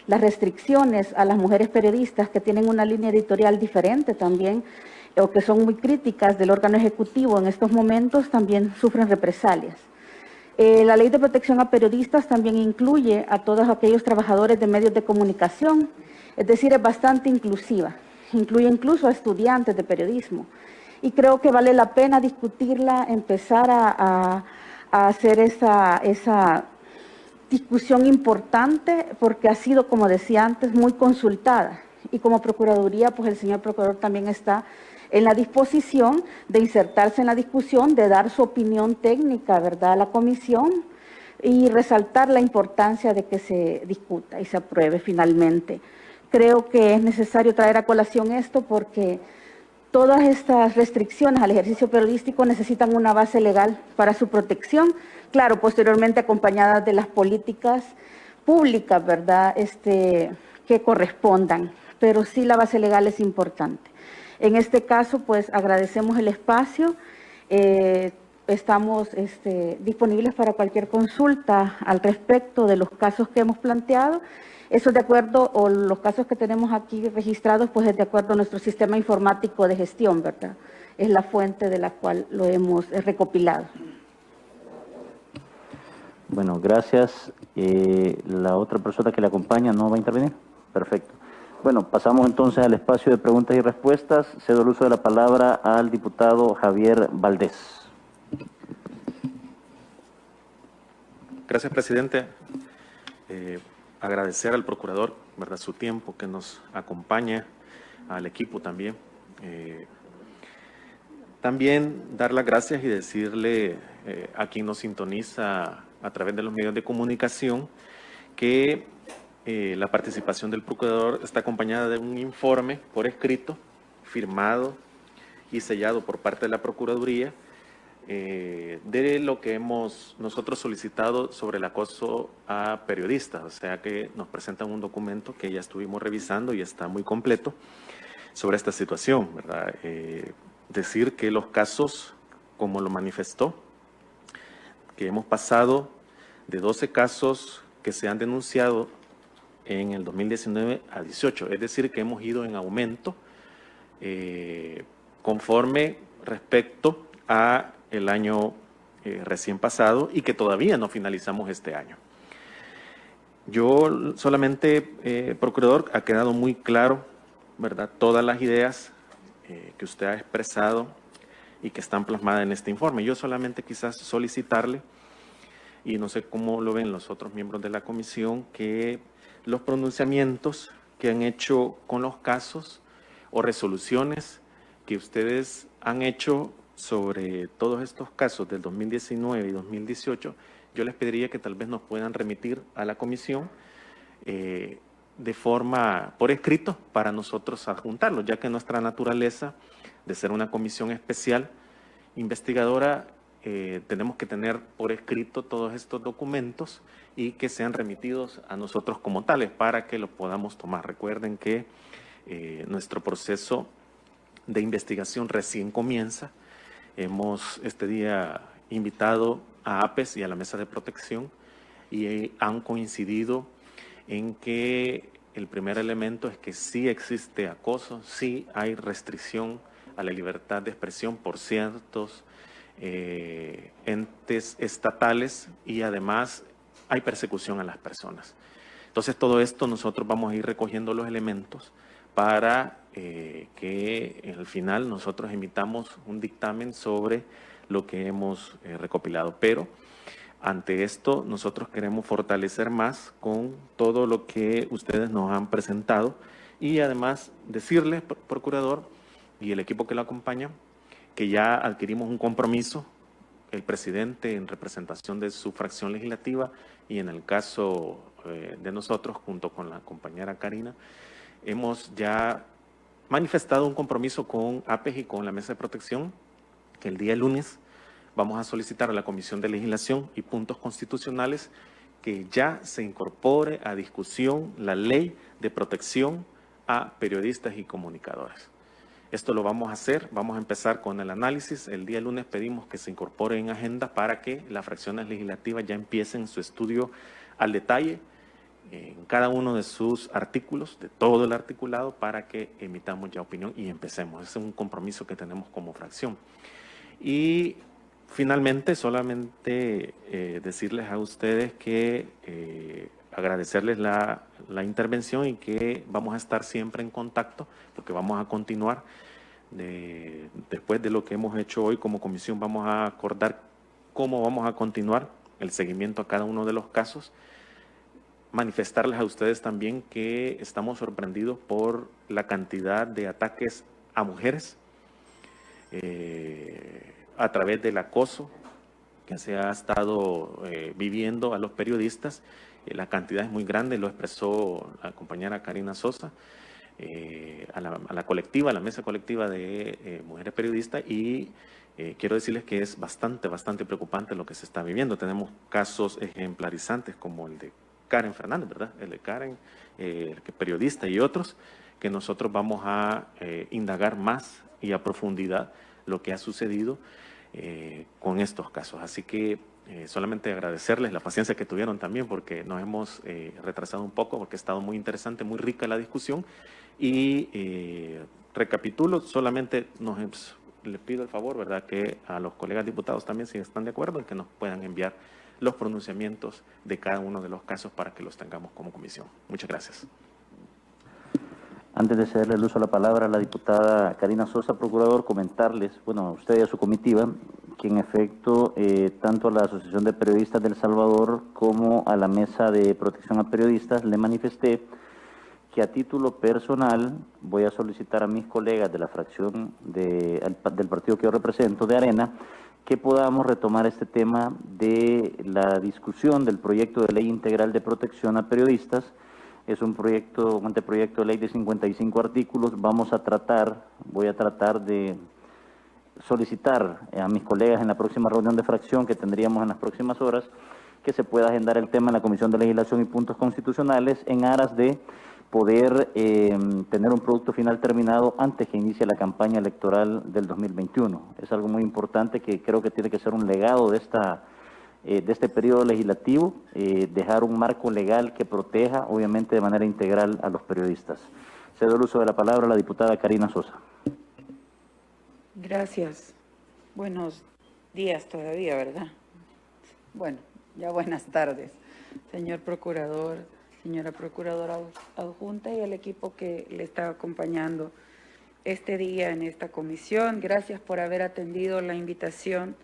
Las restricciones a las mujeres periodistas que tienen una línea editorial diferente también, o que son muy críticas del órgano ejecutivo en estos momentos, también sufren represalias. La Ley de Protección a Periodistas también incluye a todos aquellos trabajadores de medios de comunicación, es decir, es bastante inclusiva, incluye incluso a estudiantes de periodismo. Y creo que vale la pena discutirla, empezar a hacer esa discusión importante, porque ha sido, como decía antes, muy consultada. Y como Procuraduría, pues el señor Procurador también está en la disposición de insertarse en la discusión, de dar su opinión técnica, ¿verdad?, a la comisión y resaltar la importancia de que se discuta y se apruebe finalmente. Creo que es necesario traer a colación esto porque todas estas restricciones al ejercicio periodístico necesitan una base legal para su protección, claro, posteriormente acompañadas de las políticas públicas, ¿verdad?, que correspondan, pero sí la base legal es importante. En este caso, pues agradecemos el espacio, estamos disponibles para cualquier consulta al respecto de los casos que hemos planteado. Eso de acuerdo, o los casos que tenemos aquí registrados, pues es de acuerdo a nuestro sistema informático de gestión, ¿verdad? Es la fuente de la cual lo hemos recopilado. Bueno, gracias. ¿La otra persona que le acompaña no va a intervenir? Perfecto. Bueno, pasamos entonces al espacio de preguntas y respuestas. Cedo el uso de la palabra al diputado Javier Valdés. Gracias, presidente. Agradecer al procurador, ¿verdad?, su tiempo que nos acompaña, al equipo también. También dar las gracias y decirle a quien nos sintoniza a través de los medios de comunicación que la participación del procurador está acompañada de un informe por escrito, firmado y sellado por parte de la Procuraduría, de lo que hemos nosotros solicitado sobre el acoso a periodistas. O sea que nos presentan un documento que ya estuvimos revisando y está muy completo sobre esta situación, ¿verdad? Decir que los casos, como lo manifestó, que hemos pasado de 12 casos que se han denunciado en el 2019 a 18, es decir, que hemos ido en aumento conforme respecto a el año recién pasado y que todavía no finalizamos este año. Yo solamente, procurador, ha quedado muy claro, ¿verdad?, todas las ideas que usted ha expresado y que están plasmadas en este informe. Yo solamente quizás solicitarle, y no sé cómo lo ven los otros miembros de la comisión, que los pronunciamientos que han hecho con los casos o resoluciones que ustedes han hecho sobre todos estos casos del 2019 y 2018, yo les pediría que tal vez nos puedan remitir a la comisión de forma por escrito para nosotros adjuntarlo, ya que nuestra naturaleza de ser una comisión especial investigadora, tenemos que tener por escrito todos estos documentos y que sean remitidos a nosotros como tales para que lo podamos tomar. Recuerden que nuestro proceso de investigación recién comienza. Hemos este día invitado a APES y a la Mesa de Protección y han coincidido en que el primer elemento es que sí existe acoso, sí hay restricción a la libertad de expresión por ciertos entes estatales y además hay persecución a las personas. Entonces todo esto nosotros vamos a ir recogiendo los elementos para que al final nosotros emitamos un dictamen sobre lo que hemos recopilado. Pero ante esto nosotros queremos fortalecer más con todo lo que ustedes nos han presentado y además decirles, procurador, y el equipo que lo acompaña, que ya adquirimos un compromiso, el presidente en representación de su fracción legislativa y en el caso de nosotros, junto con la compañera Karina, hemos ya manifestado un compromiso con APES y con la Mesa de Protección, que el día lunes vamos a solicitar a la Comisión de Legislación y Puntos Constitucionales que ya se incorpore a discusión la ley de protección a periodistas y comunicadores. Esto lo vamos a hacer, vamos a empezar con el análisis. El día lunes pedimos que se incorpore en agenda para que las fracciones legislativas ya empiecen su estudio al detalle en cada uno de sus artículos, de todo el articulado, para que emitamos ya opinión y empecemos. Ese es un compromiso que tenemos como fracción. Y finalmente, solamente decirles a ustedes que agradecerles la intervención y que vamos a estar siempre en contacto, porque vamos a continuar. Después de lo que hemos hecho hoy como comisión, vamos a acordar cómo vamos a continuar el seguimiento a cada uno de los casos. Manifestarles a ustedes también que estamos sorprendidos por la cantidad de ataques a mujeres a través del acoso que se ha estado viviendo a los periodistas. La cantidad es muy grande, lo expresó la compañera Karina Sosa, a la colectiva, a la mesa colectiva de mujeres periodistas, y quiero decirles que es bastante preocupante lo que se está viviendo. Tenemos casos ejemplarizantes como el de Karen Fernández, ¿verdad? El de Karen, periodista, y otros, que nosotros vamos a indagar más y a profundidad lo que ha sucedido con estos casos. Así que solamente agradecerles la paciencia que tuvieron también, porque nos hemos retrasado un poco, porque ha estado muy interesante, muy rica la discusión. Y recapitulo, solamente les pido el favor, ¿verdad?, que a los colegas diputados también, si están de acuerdo, que nos puedan enviar los pronunciamientos de cada uno de los casos para que los tengamos como comisión. Muchas gracias. Antes de cederle el uso a la palabra a la diputada Karina Sosa, procurador, comentarles, bueno, a usted y a su comitiva, que en efecto, tanto a la Asociación de Periodistas de El Salvador como a la Mesa de Protección a Periodistas le manifesté que a título personal voy a solicitar a mis colegas de la fracción del partido que yo represento, de Arena, que podamos retomar este tema de la discusión del proyecto de ley integral de protección a periodistas. Es un anteproyecto de ley de 55 artículos. Voy a tratar de solicitar a mis colegas en la próxima reunión de fracción que tendríamos en las próximas horas, que se pueda agendar el tema en la Comisión de Legislación y Puntos Constitucionales en aras de poder tener un producto final terminado antes que inicie la campaña electoral del 2021. Es algo muy importante que creo que tiene que ser un legado de este periodo legislativo, dejar un marco legal que proteja, obviamente, de manera integral a los periodistas. Cedo el uso de la palabra a la diputada Karina Sosa. Gracias. Buenos días todavía, ¿verdad? Bueno, ya buenas tardes, señor procurador, señora procuradora adjunta y el equipo que le está acompañando este día en esta comisión. Gracias por haber atendido la invitación.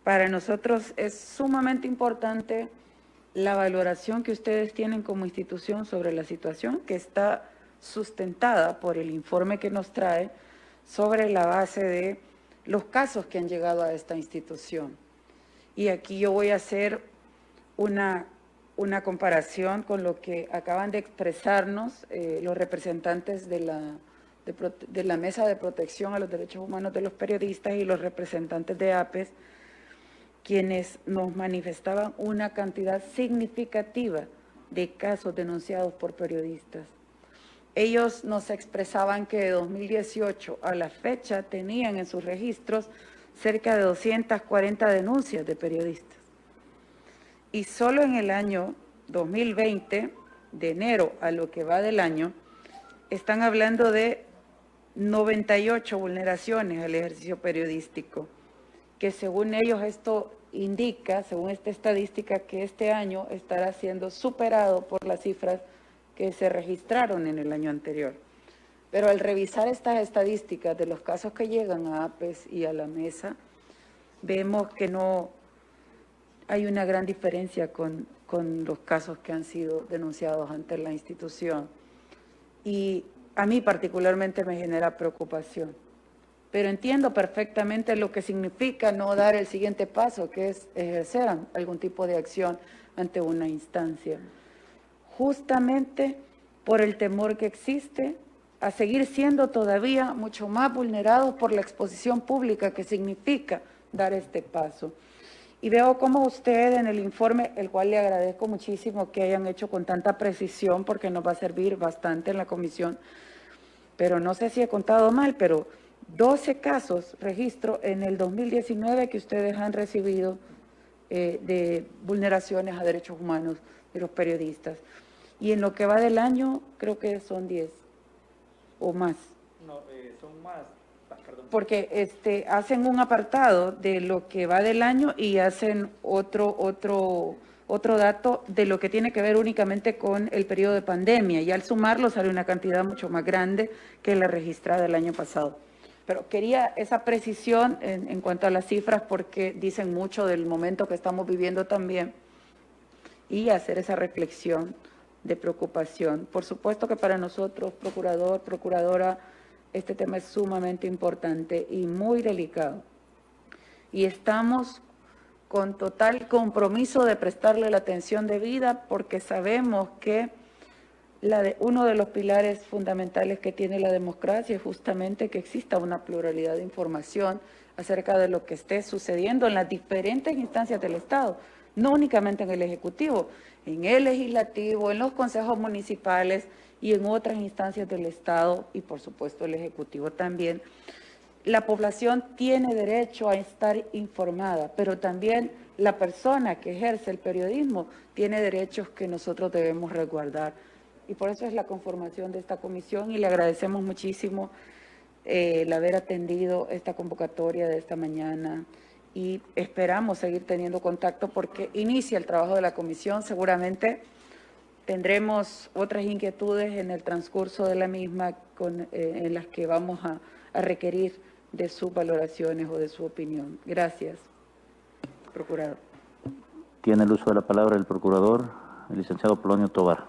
Para nosotros es sumamente importante la valoración que ustedes tienen como institución sobre la situación, que está sustentada por el informe que nos trae sobre la base de los casos que han llegado a esta institución. Y aquí yo voy a hacer una comparación con lo que acaban de expresarnos los representantes de la Mesa de Protección a los Derechos Humanos de los Periodistas y los representantes de APES, quienes nos manifestaban una cantidad significativa de casos denunciados por periodistas. Ellos nos expresaban que de 2018 a la fecha tenían en sus registros cerca de 240 denuncias de periodistas. Y solo en el año 2020, de enero a lo que va del año, están hablando de 98 vulneraciones al ejercicio periodístico, que según ellos esto indica, según esta estadística, que este año estará siendo superado por las cifras que se registraron en el año anterior. Pero al revisar estas estadísticas de los casos que llegan a APES y a la mesa, vemos que no hay una gran diferencia con los casos que han sido denunciados ante la institución. Y a mí particularmente me genera preocupación. Pero entiendo perfectamente lo que significa no dar el siguiente paso, que es ejercer algún tipo de acción ante una instancia. Justamente por el temor que existe a seguir siendo todavía mucho más vulnerados por la exposición pública que significa dar este paso. Y veo como usted en el informe, el cual le agradezco muchísimo que hayan hecho con tanta precisión, porque nos va a servir bastante en la comisión, pero no sé si he contado mal, pero 12 casos registro en el 2019 que ustedes han recibido de vulneraciones a derechos humanos de los periodistas. Y en lo que va del año, creo que son 10 o más. No, son más. Perdón. Porque hacen un apartado de lo que va del año y hacen otro dato de lo que tiene que ver únicamente con el periodo de pandemia. Y al sumarlo sale una cantidad mucho más grande que la registrada el año pasado. Pero quería esa precisión en cuanto a las cifras porque dicen mucho del momento que estamos viviendo también y hacer esa reflexión de preocupación. Por supuesto que para nosotros, procurador, procuradora, este tema es sumamente importante y muy delicado. Y estamos con total compromiso de prestarle la atención debida porque sabemos que uno de los pilares fundamentales que tiene la democracia es justamente que exista una pluralidad de información acerca de lo que esté sucediendo en las diferentes instancias del Estado, no únicamente en el Ejecutivo, en el Legislativo, en los consejos municipales y en otras instancias del Estado y por supuesto el Ejecutivo también. La población tiene derecho a estar informada, pero también la persona que ejerce el periodismo tiene derechos que nosotros debemos resguardar. Y por eso es la conformación de esta comisión y le agradecemos muchísimo el haber atendido esta convocatoria de esta mañana y esperamos seguir teniendo contacto porque inicia el trabajo de la comisión. Seguramente tendremos otras inquietudes en el transcurso de la misma en las que vamos a requerir de sus valoraciones o de su opinión. Gracias, procurador. Tiene el uso de la palabra el procurador, el licenciado Polonio Tovar.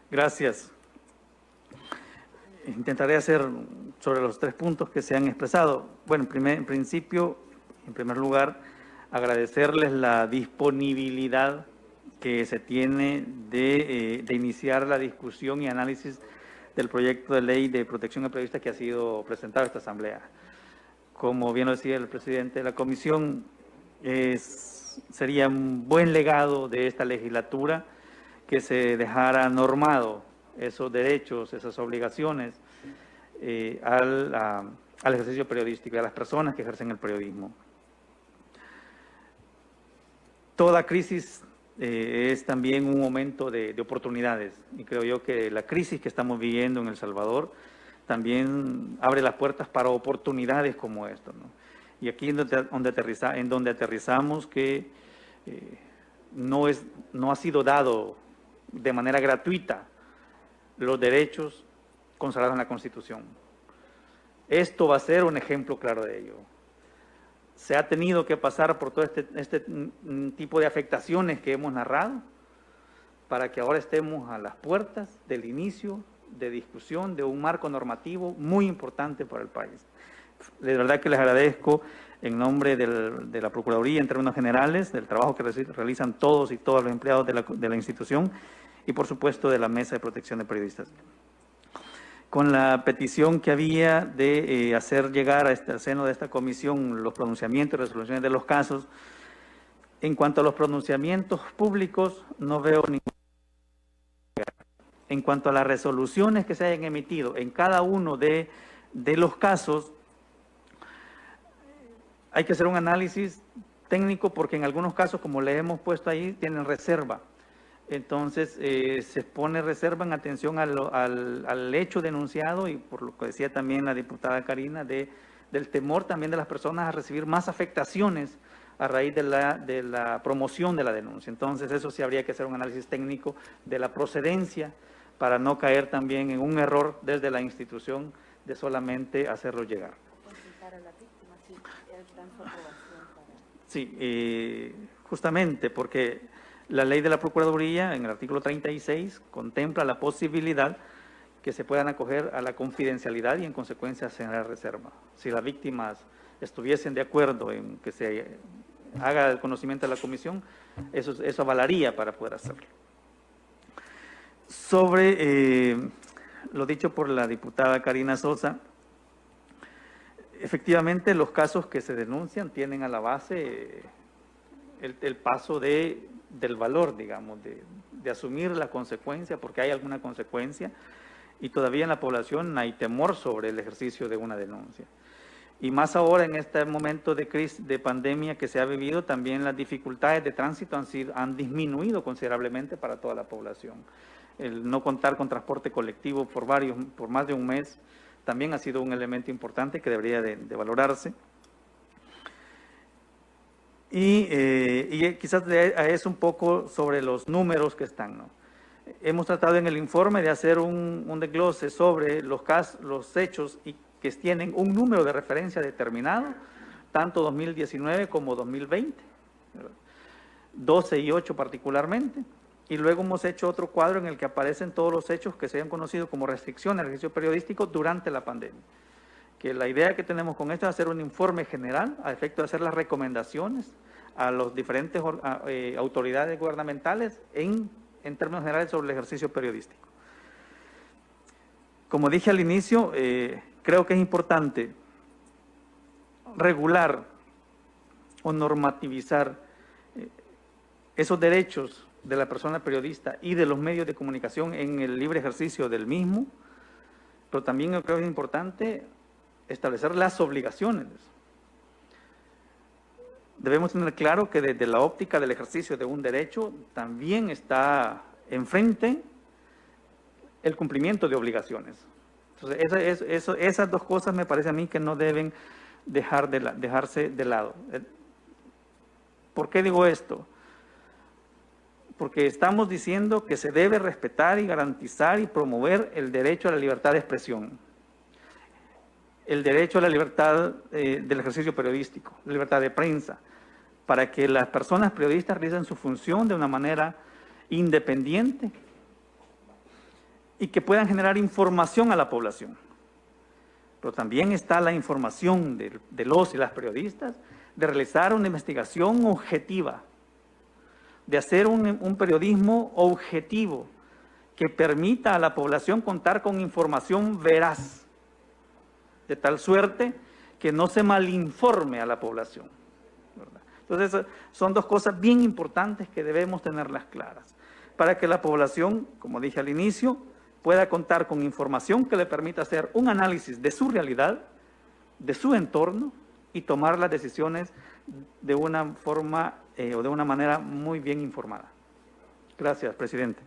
Gracias. Intentaré hacer sobre los 3 puntos que se han expresado. Bueno, en primer lugar, agradecerles la disponibilidad que se tiene de iniciar la discusión y análisis del proyecto de ley de protección a periodistas que ha sido presentado a esta Asamblea. Como bien lo decía el presidente de la comisión, sería un buen legado de esta legislatura que se dejara normado esos derechos, esas obligaciones al ejercicio periodístico y a las personas que ejercen el periodismo. Toda crisis es también un momento de oportunidades y creo yo que la crisis que estamos viviendo en El Salvador también abre las puertas para oportunidades como esta, ¿no? Y aquí en donde aterrizamos que no ha sido dado de manera gratuita los derechos consagrados en la Constitución. Esto va a ser un ejemplo claro de ello. Se ha tenido que pasar por todo este tipo de afectaciones que hemos narrado para que ahora estemos a las puertas del inicio de discusión de un marco normativo muy importante para el país. De verdad que les agradezco en nombre de la Procuraduría, en términos generales, del trabajo que realizan todos y todas los empleados de la institución y, por supuesto, de la Mesa de Protección de Periodistas. Con la petición que había de hacer llegar al seno de esta comisión los pronunciamientos y resoluciones de los casos, en cuanto a los pronunciamientos públicos, no veo ningún. En cuanto a las resoluciones que se hayan emitido en cada uno de los casos, hay que hacer un análisis técnico porque en algunos casos, como le hemos puesto ahí, tienen reserva. Entonces, se pone reserva en atención al hecho denunciado y por lo que decía también la diputada Karina, del temor también de las personas a recibir más afectaciones a raíz de la promoción de la denuncia. Entonces, eso sí habría que hacer un análisis técnico de la procedencia para no caer también en un error desde la institución de solamente hacerlo llegar. Sí, justamente porque la ley de la Procuraduría, en el artículo 36, contempla la posibilidad que se puedan acoger a la confidencialidad y en consecuencia generar reserva. Si las víctimas estuviesen de acuerdo en que se haga el conocimiento de la comisión, eso avalaría para poder hacerlo. Sobre lo dicho por la diputada Karina Sosa, efectivamente los casos que se denuncian tienen a la base el paso del valor, digamos, de asumir la consecuencia, porque hay alguna consecuencia, y todavía en la población hay temor sobre el ejercicio de una denuncia. Y más ahora en este momento de crisis, de pandemia que se ha vivido, también las dificultades de tránsito han disminuido considerablemente para toda la población. El no contar con transporte colectivo por más de un mes también ha sido un elemento importante que debería de valorarse. Y quizás es un poco sobre los números que están, ¿no? Hemos tratado en el informe de hacer un desglose sobre los hechos y que tienen un número de referencia determinado, tanto 2019 como 2020, ¿verdad? 12 y 8 particularmente, y luego hemos hecho otro cuadro en el que aparecen todos los hechos que se han conocido como restricción al ejercicio periodístico durante la pandemia. Que la idea que tenemos con esto es hacer un informe general a efecto de hacer las recomendaciones a las diferentes autoridades gubernamentales en términos generales sobre el ejercicio periodístico. Como dije al inicio, creo que es importante regular o normativizar esos derechos de la persona periodista y de los medios de comunicación en el libre ejercicio del mismo, pero también creo que es importante establecer las obligaciones. Debemos tener claro que desde la óptica del ejercicio de un derecho también está enfrente el cumplimiento de obligaciones. Entonces, esas dos cosas me parece a mí que no deben dejarse de lado. ¿Por qué digo esto? Porque estamos diciendo que se debe respetar y garantizar y promover el derecho a la libertad de expresión, el derecho a la libertad del ejercicio periodístico, la libertad de prensa, para que las personas periodistas realicen su función de una manera independiente y que puedan generar información a la población. Pero también está la información de los y las periodistas de realizar una investigación objetiva, de hacer un periodismo objetivo que permita a la población contar con información veraz, de tal suerte que no se malinforme a la población, ¿verdad? Entonces, son dos cosas bien importantes que debemos tenerlas claras, para que la población, como dije al inicio, pueda contar con información que le permita hacer un análisis de su realidad, de su entorno, y tomar las decisiones de una forma o de una manera muy bien informada. Gracias, presidente.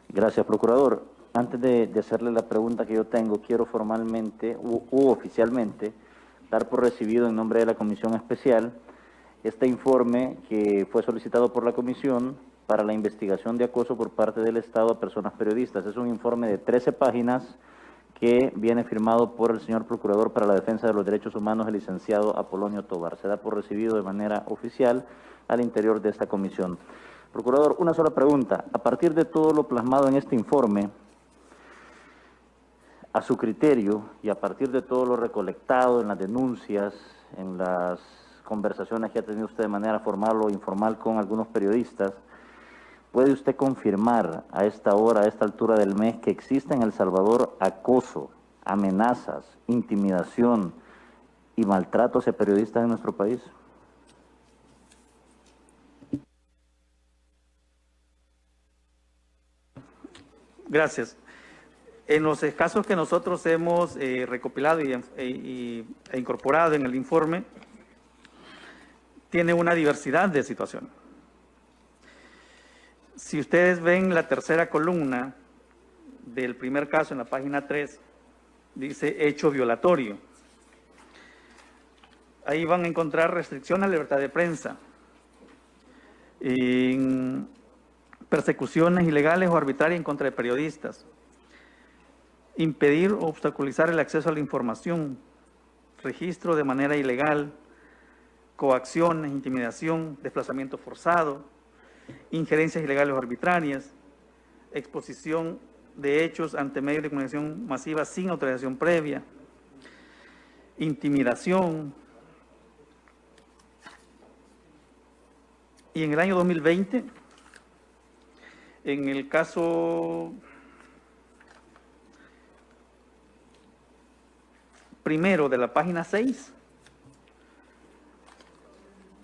Gracias, procurador. Antes de hacerle la pregunta que yo tengo, quiero formalmente u oficialmente dar por recibido en nombre de la Comisión Especial este informe que fue solicitado por la Comisión para la investigación de acoso por parte del Estado a personas periodistas. Es un informe de 13 páginas que viene firmado por el señor Procurador para la Defensa de los Derechos Humanos, el licenciado Apolonio Tovar. Se da por recibido de manera oficial al interior de esta comisión. Procurador, una sola pregunta. A partir de todo lo plasmado en este informe, a su criterio y a partir de todo lo recolectado en las denuncias, en las conversaciones que ha tenido usted de manera formal o informal con algunos periodistas, ¿puede usted confirmar a esta hora, a esta altura del mes, que existe en El Salvador acoso, amenazas, intimidación y maltrato hacia periodistas en nuestro país? Gracias. En los casos que nosotros hemos recopilado e incorporado en el informe, tiene una diversidad de situaciones. Si ustedes ven la tercera columna del primer caso en la página 3, dice hecho violatorio. Ahí van a encontrar restricción a la libertad de prensa, persecuciones ilegales o arbitrarias en contra de periodistas, impedir o obstaculizar el acceso a la información, registro de manera ilegal, coacciones, intimidación, desplazamiento forzado, injerencias ilegales o arbitrarias, exposición de hechos ante medios de comunicación masiva sin autorización previa, intimidación. Y en el año 2020, en el caso primero de la página 6,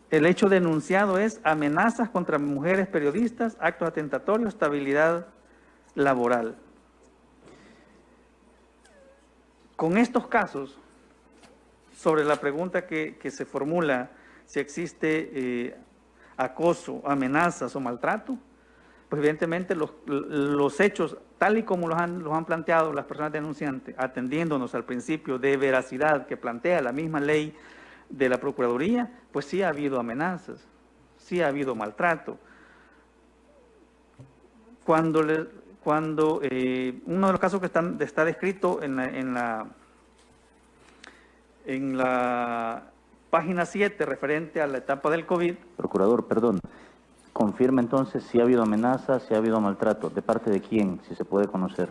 el hecho denunciado es amenazas contra mujeres periodistas, actos atentatorios, estabilidad laboral. Con estos casos, sobre la pregunta que se formula, si existe acoso, amenazas o maltrato, pues evidentemente los hechos, tal y como los han planteado las personas denunciantes, atendiéndonos al principio de veracidad que plantea la misma ley de la Procuraduría, pues sí ha habido amenazas, sí ha habido maltrato. Cuando uno de los casos que está descrito en la página 7, referente a la etapa del COVID. Procurador, perdón. Confirma entonces si ha habido amenazas, si ha habido maltrato. ¿De parte de quién, si se puede conocer?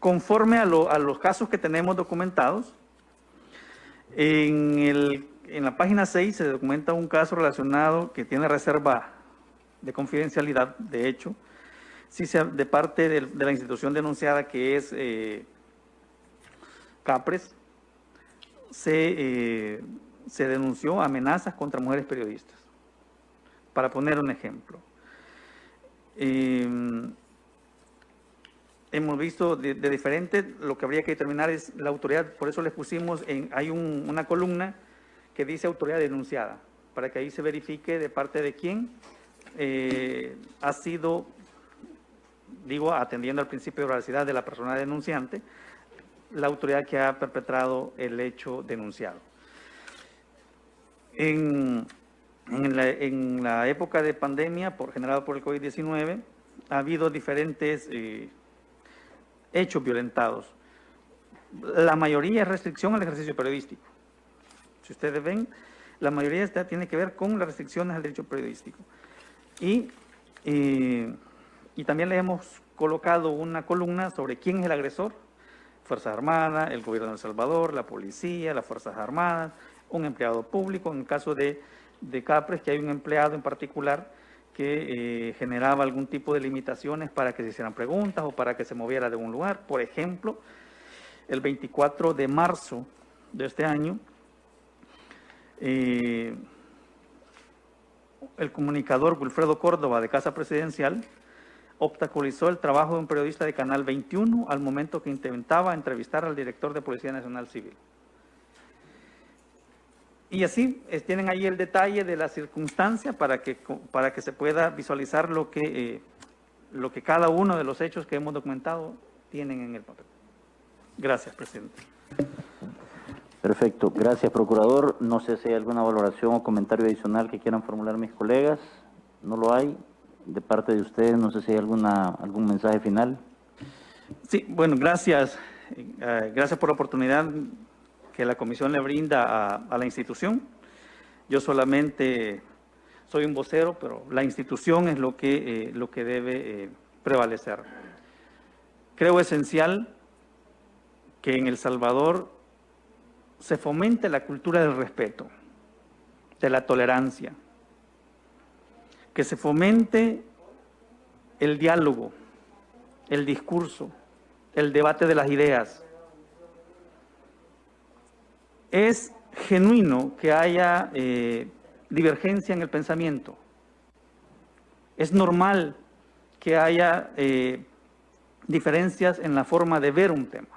Conforme a los casos que tenemos documentados, en la página 6 se documenta un caso relacionado que tiene reserva de confidencialidad, de hecho, sí de parte de la institución denunciada, que es CAPRES, se denunció amenazas contra mujeres periodistas, para poner un ejemplo. Hemos visto de diferente, lo que habría que determinar es la autoridad, por eso les pusimos, hay una columna que dice autoridad denunciada, para que ahí se verifique de parte de quién ha sido, digo, atendiendo al principio de veracidad de la persona denunciante, la autoridad que ha perpetrado el hecho denunciado. En la época de pandemia generada por el COVID-19, ha habido diferentes hechos violentados. La mayoría es restricción al ejercicio periodístico. Si ustedes ven, la mayoría tiene que ver con las restricciones al derecho periodístico. Y también le hemos colocado una columna sobre quién es el agresor: Fuerzas Armadas, el gobierno de El Salvador, la policía, las Fuerzas Armadas, un empleado público. En el caso de CAPRES, que hay un empleado en particular que generaba algún tipo de limitaciones para que se hicieran preguntas o para que se moviera de un lugar. Por ejemplo, el 24 de marzo de este año, el comunicador Wilfredo Córdoba, de Casa Presidencial, obstaculizó el trabajo de un periodista de Canal 21 al momento que intentaba entrevistar al director de Policía Nacional Civil. Y así tienen ahí el detalle de la circunstancia para que se pueda visualizar lo que cada uno de los hechos que hemos documentado tienen en el papel. Gracias, presidente. Perfecto. Gracias, procurador. No sé si hay alguna valoración o comentario adicional que quieran formular mis colegas. No lo hay. De parte de ustedes, no sé si hay algún mensaje final. Sí, bueno, gracias. Gracias por la oportunidad que la comisión le brinda a la institución. Yo solamente soy un vocero, pero la institución es lo que debe prevalecer. Creo esencial que en El Salvador se fomente la cultura del respeto, de la tolerancia, que se fomente el diálogo, el discurso, el debate de las ideas. Es genuino que haya divergencia en el pensamiento. Es normal que haya diferencias en la forma de ver un tema,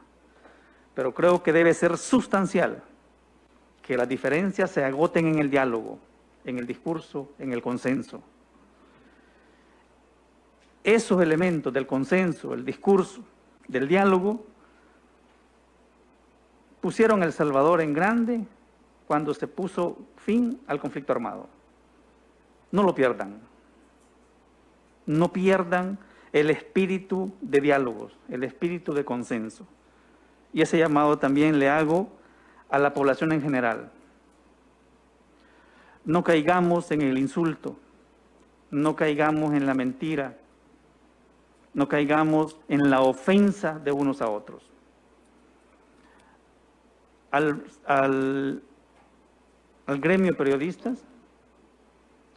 pero creo que debe ser sustancial que las diferencias se agoten en el diálogo, en el discurso, en el consenso. Esos elementos del consenso, el discurso, del diálogo, pusieron a El Salvador en grande cuando se puso fin al conflicto armado. No lo pierdan. No pierdan el espíritu de diálogos, el espíritu de consenso. Y ese llamado también le hago a la población en general. No caigamos en el insulto, no caigamos en la mentira, no caigamos en la ofensa de unos a otros. Al gremio de periodistas,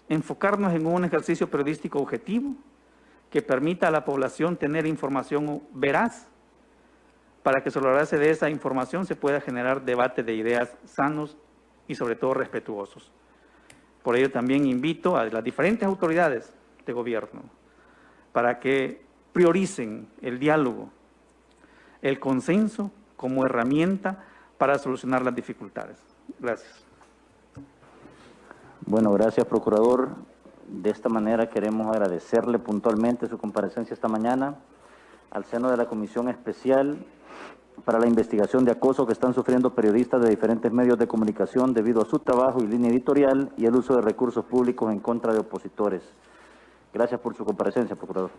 enfocarnos en un ejercicio periodístico objetivo que permita a la población tener información veraz, para que sobre la base de esa información se pueda generar debate de ideas sanos y sobre todo respetuosos. Por ello también invito a las diferentes autoridades de gobierno para que prioricen el diálogo, el consenso como herramienta para solucionar las dificultades. Gracias. Bueno, gracias, procurador. De esta manera queremos agradecerle puntualmente su comparecencia esta mañana al seno de la Comisión Especial para la investigación de acoso que están sufriendo periodistas de diferentes medios de comunicación debido a su trabajo y línea editorial y el uso de recursos públicos en contra de opositores. Gracias por su comparecencia, procurador.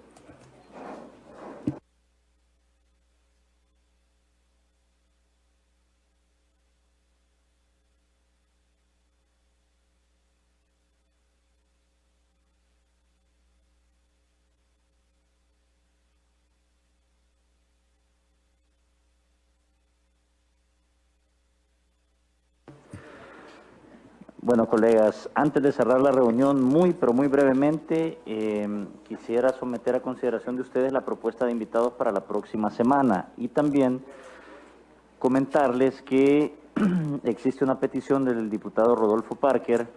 Bueno, colegas, antes de cerrar la reunión, muy brevemente, quisiera someter a consideración de ustedes la propuesta de invitados para la próxima semana y también comentarles que existe una petición del diputado Rodolfo Parker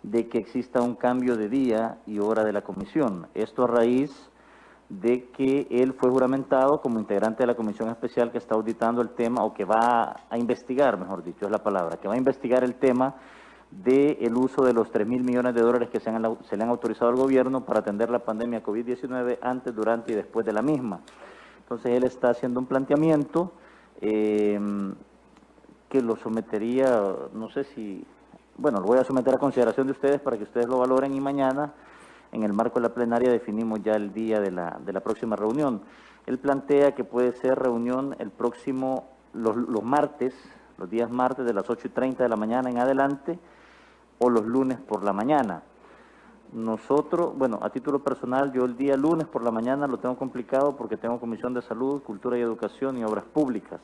de que exista un cambio de día y hora de la comisión. Esto a raíz de que él fue juramentado como integrante de la comisión especial que está auditando el tema, o que va a investigar, mejor dicho, es la palabra, que va a investigar el tema del uso de los 3.000 millones de dólares que se le han autorizado al gobierno para atender la pandemia COVID-19 antes, durante y después de la misma. Entonces él está haciendo un planteamiento que lo sometería, no sé si, bueno, lo voy a someter a consideración de ustedes para que ustedes lo valoren y mañana, en el marco de la plenaria, definimos ya el día de la próxima reunión. Él plantea que puede ser reunión el próximo, los martes, los días martes de las 8:30 de la mañana en adelante, o los lunes por la mañana. Nosotros, bueno, a título personal, yo el día lunes por la mañana lo tengo complicado porque tengo Comisión de Salud, Cultura y Educación y Obras Públicas.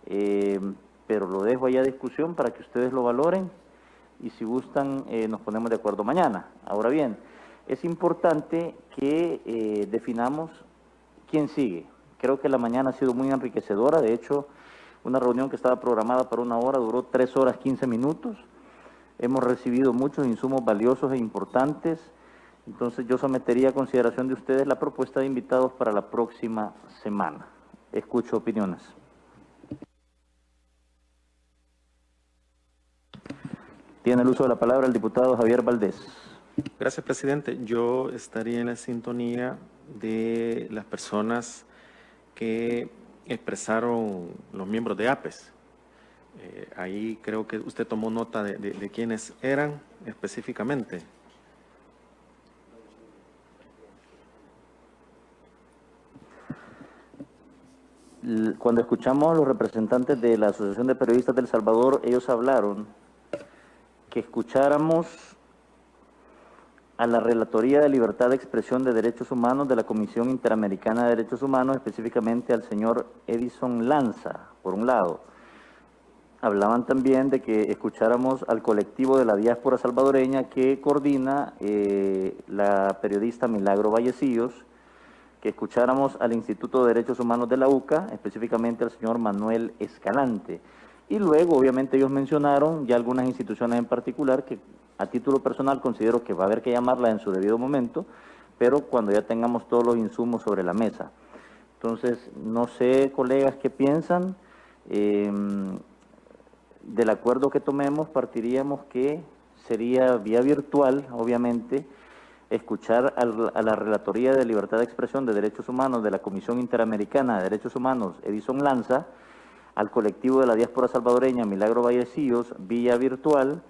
Pero lo dejo ahí a discusión para que ustedes lo valoren y si gustan nos ponemos de acuerdo mañana. Ahora bien, es importante que definamos quién sigue. Creo que la mañana ha sido muy enriquecedora. De hecho, una reunión que estaba programada para 1 hora duró 3 horas 15 minutos. Hemos recibido muchos insumos valiosos e importantes. Entonces yo sometería a consideración de ustedes la propuesta de invitados para la próxima semana. Escucho opiniones. Tiene el uso de la palabra el diputado Javier Valdés. Gracias, presidente. Yo estaría en la sintonía de las personas que expresaron los miembros de APES. Ahí creo que usted tomó nota de quiénes eran específicamente. Cuando escuchamos a los representantes de la Asociación de Periodistas de El Salvador, ellos hablaron que escucháramos a la Relatoría de Libertad de Expresión de Derechos Humanos de la Comisión Interamericana de Derechos Humanos, específicamente al señor Edison Lanza, por un lado. Hablaban también de que escucháramos al colectivo de la diáspora salvadoreña que coordina la periodista Milagro Vallecillos, que escucháramos al Instituto de Derechos Humanos de la UCA, específicamente al señor Manuel Escalante. Y luego, obviamente, ellos mencionaron ya algunas instituciones en particular que a título personal considero que va a haber que llamarla en su debido momento, pero cuando ya tengamos todos los insumos sobre la mesa. Entonces, no sé, colegas, qué piensan. Del acuerdo que tomemos, partiríamos que sería vía virtual, obviamente, escuchar a la Relatoría de Libertad de Expresión de Derechos Humanos de la Comisión Interamericana de Derechos Humanos, Edison Lanza, al colectivo de la diáspora salvadoreña Milagro Vallecillos, vía virtual,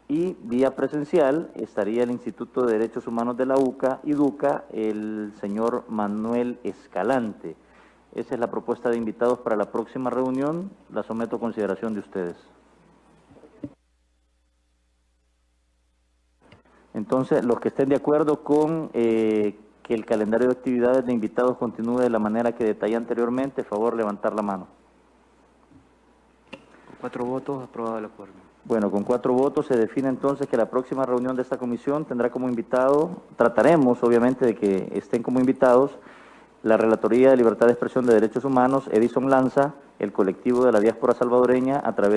y vía presencial estaría el Instituto de Derechos Humanos de la UCA y DUCA, el señor Manuel Escalante. Esa es la propuesta de invitados para la próxima reunión, la someto a consideración de ustedes. Entonces, los que estén de acuerdo con que el calendario de actividades de invitados continúe de la manera que detallé anteriormente, favor levantar la mano. Con 4 votos, aprobado el acuerdo. Bueno, con 4 votos se define entonces que la próxima reunión de esta comisión tendrá como invitado, trataremos obviamente de que estén como invitados, la Relatoría de Libertad de Expresión de Derechos Humanos, Edison Lanza, el colectivo de la diáspora salvadoreña a través